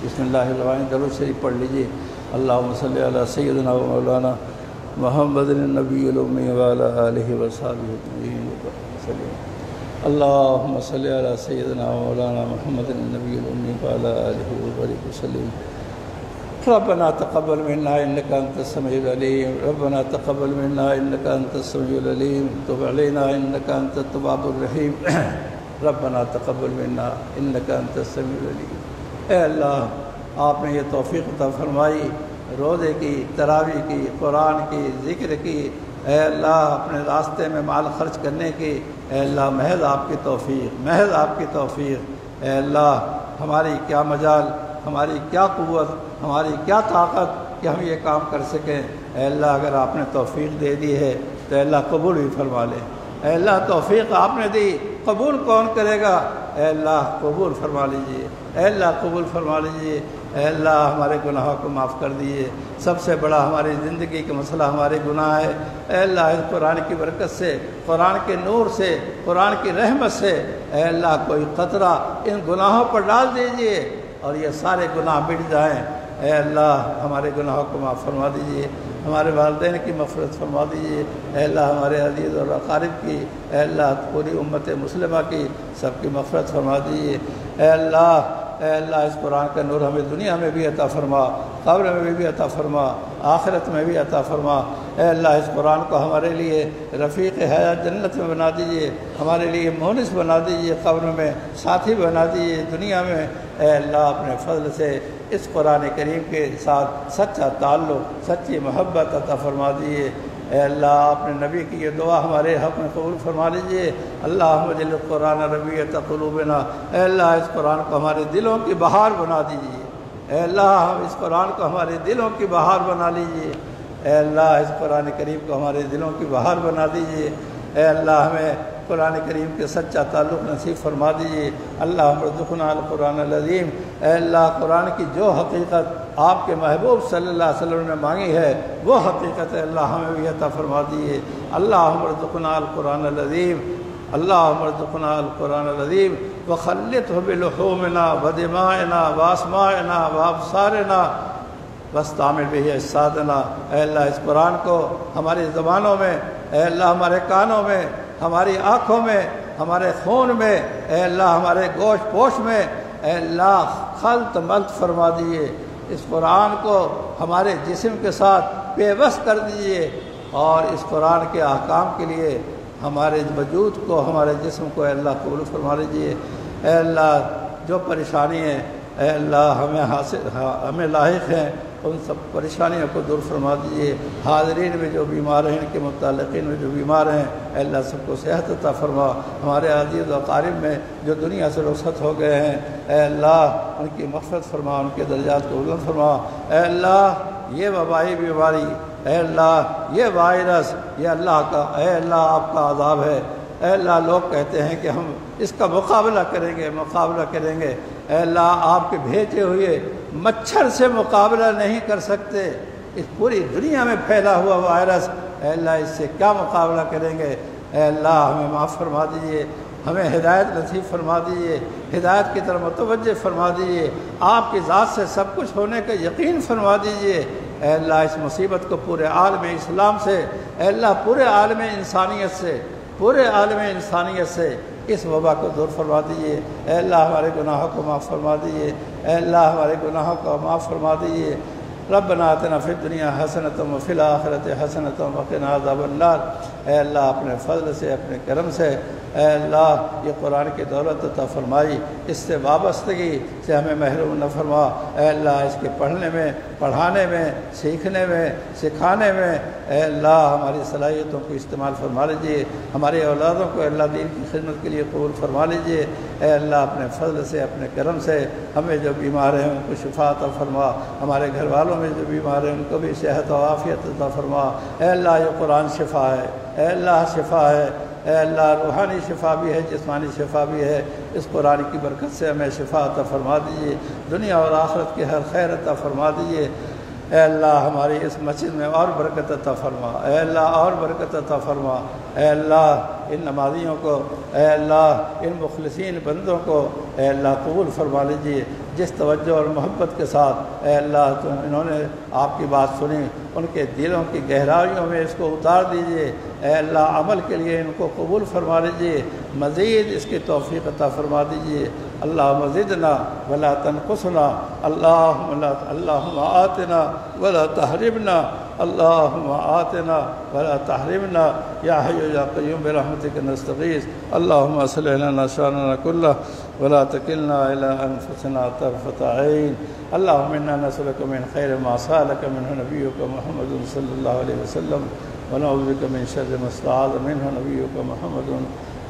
بسم اللہ الرحمن الرحیم، درود شریف پڑھ لیجیے۔ اللهم صل على سيدنا ومولانا محمد النبي الأمي وعلى آله وصحبه أجمعين وسلم. اللهم صل على سيدنا ومولانا محمد النبي الأمي وعلى آله وسلم. ربنا تقبل منا إنك أنت السميع العليم. ربنا تقبل منا إنك أنت السميع العليم. تب علينا إنك أنت التواب الرحيم. ربنا تقبل منا إنك أنت السميع العليم. اے اللہ، آپ نے یہ توفیق عطا فرمائی روزے کی، تراویح کی، قرآن کی، ذکر کی، اے اللہ اپنے راستے میں مال خرچ کرنے کی، اے اللہ محض آپ کی توفیق، محض آپ کی توفیق. اے اللہ ہماری کیا مجال، ہماری کیا قوت، ہماری کیا طاقت کہ ہم یہ کام کر سکیں. اے اللہ اگر آپ نے توفیق دے دی ہے تو اے اللہ قبول بھی فرما لے. اے اللہ توفیق آپ نے دی، قبول کون کرے گا؟ اے اللہ قبول فرما لیجئے، اے اللہ قبول فرما لیجئے. اے اللہ ہمارے گناہوں کو معاف کر دیجیے. سب سے بڑا ہماری زندگی کا مسئلہ ہمارے گناہ ہے. اے اللہ اس قرآن کی برکت سے، قرآن کے نور سے، قرآن کی رحمت سے اے اللہ کوئی قطرہ ان گناہوں پر ڈال دیجیے اور یہ سارے گناہ مٹ جائیں. اے اللہ ہمارے گناہوں کو معاف فرما دیجیے، ہمارے والدین کی مغفرت فرما دیجیے. اے اللہ ہمارے عزیز اور اقارب کی، اے اللہ پوری امت مسلمہ کی سب کی مغفرت فرما دیجیے. اے اللہ اس قرآن کا نور ہمیں دنیا میں بھی عطا فرما، قبر میں بھی عطا فرما، آخرت میں بھی عطا فرما. اے اللہ اس قرآن کو ہمارے لیے رفیق حیات جنت میں بنا دیجیے، ہمارے لیے مونس بنا دیجیے، قبر میں ساتھی بنا دیجیے، دنیا میں اے اللہ اپنے فضل سے اس قرآن کریم کے ساتھ سچا تعلق، سچی محبت عطا فرما دیجیے. اے اللہ آپ نے نبی کی یہ دعا ہمارے حق میں قبول فرما لیجیے. اللہم اجعل القرآن ربیعۃ قلوبنا. اے اللہ اس قرآن کو ہمارے دلوں کی بہار بنا دیجیے. اے اللہ اس قرآن کو ہمارے دلوں کی بہار بنا لیجیے. اے اللہ اس قرآن کریم کو ہمارے دلوں کی بہار بنا دیجیے. اے اللہ ہمیں قرآن کریم کے سچا تعلق نصیب فرما دیجیے. اللہم ارزقنا القرآن العظیم. اے اللہ قرآن کی جو حقیقت آپ کے محبوب صلی اللہ علیہ وسلم نے مانگی ہے وہ حقیقت اللہ ہمیں بھی عطا فرما دیجیے. اللہم ارزقنا القرآن العظیم. اللہم ارزقنا القرآن العظیم وخلطہ بلحومنا ودمائنا واسمائنا وابصارنا واستعمل بہ اجسادنا. اے اللہ اس قرآن کو ہماری زبانوں میں، اے اللہ ہمارے کانوں میں، ہماری آنکھوں میں، ہمارے خون میں، اے اللہ ہمارے گوشت پوش میں اے اللہ خلط ملط فرما دیجیے. اس قرآن کو ہمارے جسم کے ساتھ پیوست کر دیجیے اور اس قرآن کے احکام کے لیے ہمارے وجود کو، ہمارے جسم کو اے اللہ قبول فرما لیجیے. اے اللہ جو پریشانی ہے اے اللہ ہمیں لاحق ہیں ان سب پریشانیوں کو دور فرما دیجیے. حاضرین میں جو بیمار ہیں، ان کے متعلقین میں جو بیمار ہیں اے اللہ سب کو صحت عطا فرما. ہمارے عزیز و اقارب میں جو دنیا سے رخصت ہو گئے ہیں اے اللہ ان کی مغفرت فرما، ان کے درجات کو بلند فرما. اے اللہ یہ وبائی بیماری، اے اللہ یہ وائرس، یہ اللہ کا اے اللہ آپ کا عذاب ہے. اے اللہ لوگ کہتے ہیں کہ ہم اس کا مقابلہ کریں گے. اے اللہ آپ کے بھیجے ہوئے مچھر سے مقابلہ نہیں کر سکتے. اس پوری دنیا میں پھیلا ہوا وائرس اے اللہ اس سے کیا مقابلہ کریں گے. اے اللہ ہمیں معاف فرما دیجیے، ہمیں ہدایت نصیب فرما دیجیے، ہدایت کی طرف متوجہ فرما دیجیے. آپ کی ذات سے سب کچھ ہونے کا یقین فرما دیجیے. اے اللہ اس مصیبت کو پورے عالم اسلام سے، اے اللہ پورے عالم انسانیت سے اس وبا کو دور فرما دیجیے. اے اللہ ہمارے گناہوں کو معاف فرما دیجیے. اے اللہ ہمارے گناہوں کو معاف فرما دیجیے. ربنا آتنا فی الدنیا حسنۃ وفی الآخرۃ حسنۃ وقنا عذاب النار. اے اللہ اپنے فضل سے، اپنے کرم سے اے اللہ یہ قرآن کی دولت عطا فرمائی، اس سے وابستگی سے ہمیں محروم نہ فرما. اے اللہ اس کے پڑھنے میں، پڑھانے میں، سیکھنے میں، سکھانے میں اے اللہ ہماری صلاحیتوں کو استعمال فرما لیجیے. ہماری اولادوں کو اللہ دین کی خدمت کے لیے قبول فرما لیجیے. اے اللہ اپنے فضل سے، اپنے کرم سے ہمیں جو بیمار ہیں ان کو شفا عطا فرما. ہمارے گھر والوں میں جو بیمار ہیں ان کو بھی صحت و عافیت عطا فرما. اے اللہ یہ قرآن شفا ہے، اے اللہ شفا ہے. اے اللہ روحانی شفا بھی ہے، جسمانی شفا بھی ہے. اس قرآن کی برکت سے ہمیں شفا عطا فرما دیجیے. دنیا اور آخرت کی ہر خیر عطا فرما دیجیے. اے اللہ ہماری اس مسجد میں اور برکت عطا فرما. اے اللہ اور برکت عطا فرما. اے اللہ ان نمازیوں کو، اے اللہ ان مخلصین بندوں کو اے اللہ قبول فرما لیجیے. جس توجہ اور محبت کے ساتھ اے اللہ تو انہوں نے آپ کی بات سنی، ان کے دلوں کی گہرائیوں میں اس کو اتار دیجئے، اے اللہ عمل کے لیے ان کو قبول فرما لیجئے، مزید اس کی توفیق عطا فرما دیجئے۔ اللہم زدنا ولا تنقصنا، اللہم آتنا ولا تحرمنا، اللہم آتنا ولا تحرمنا، یا حی یا قیوم برحمتک نستغیث، اللہم اصلح لنا شأننا کلہ ولا تکلنا الی انفسنا طرفۃ عین، اللہم انا نسألک من خیر ما سألک منہ نبیک محمد صلی اللہ علیہ وسلم، ونعوذ بک من شر ما استعاذ منہ نبیک محمد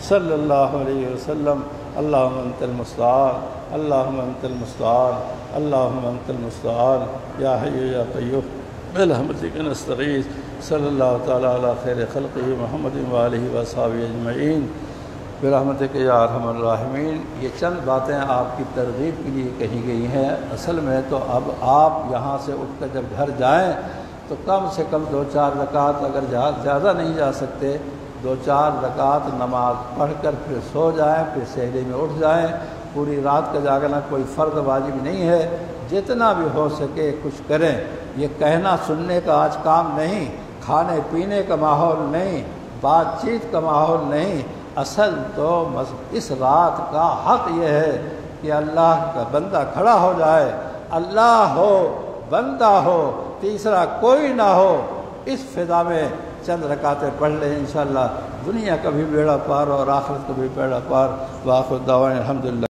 صلی اللہ علیہ وسلم، اللہم انت المستعان، اللہم انت المستعان، اللہم انت المستعان، یا حی یا قیوم برحمتک نستغیث، صلی اللہ تعالی علی خیر خلقہ محمد وآلہ وصحبہ اجمعین برحمتک یا ارحم الراحمین۔ یہ چند باتیں آپ کی ترغیب کے لیے کہی گئی ہیں۔ اصل میں تو اب آپ یہاں سے اٹھ کر جب گھر جائیں تو کم سے کم 2-4 رکعت، اگر زیادہ نہیں جا سکتے 2-4 رکعت نماز پڑھ کر پھر سو جائیں، پھر سحری میں اٹھ جائیں۔ پوری رات کا جاگنا کوئی فرض واجب نہیں ہے، جتنا بھی ہو سکے کچھ کریں۔ یہ کہنا سننے کا آج کام نہیں، کھانے پینے کا ماحول نہیں، بات چیت کا ماحول نہیں۔ اصل تو اس رات کا حق یہ ہے کہ اللہ کا بندہ کھڑا ہو جائے، اللہ ہو بندہ ہو تیسرا کوئی نہ ہو، اس فضا میں چند رکعتیں پڑھ لیں، انشاءاللہ دنیا کا بھی بیڑا پار اور آخرت کا بھی بیڑا پار۔ وآخر دعوانا الحمدللہ۔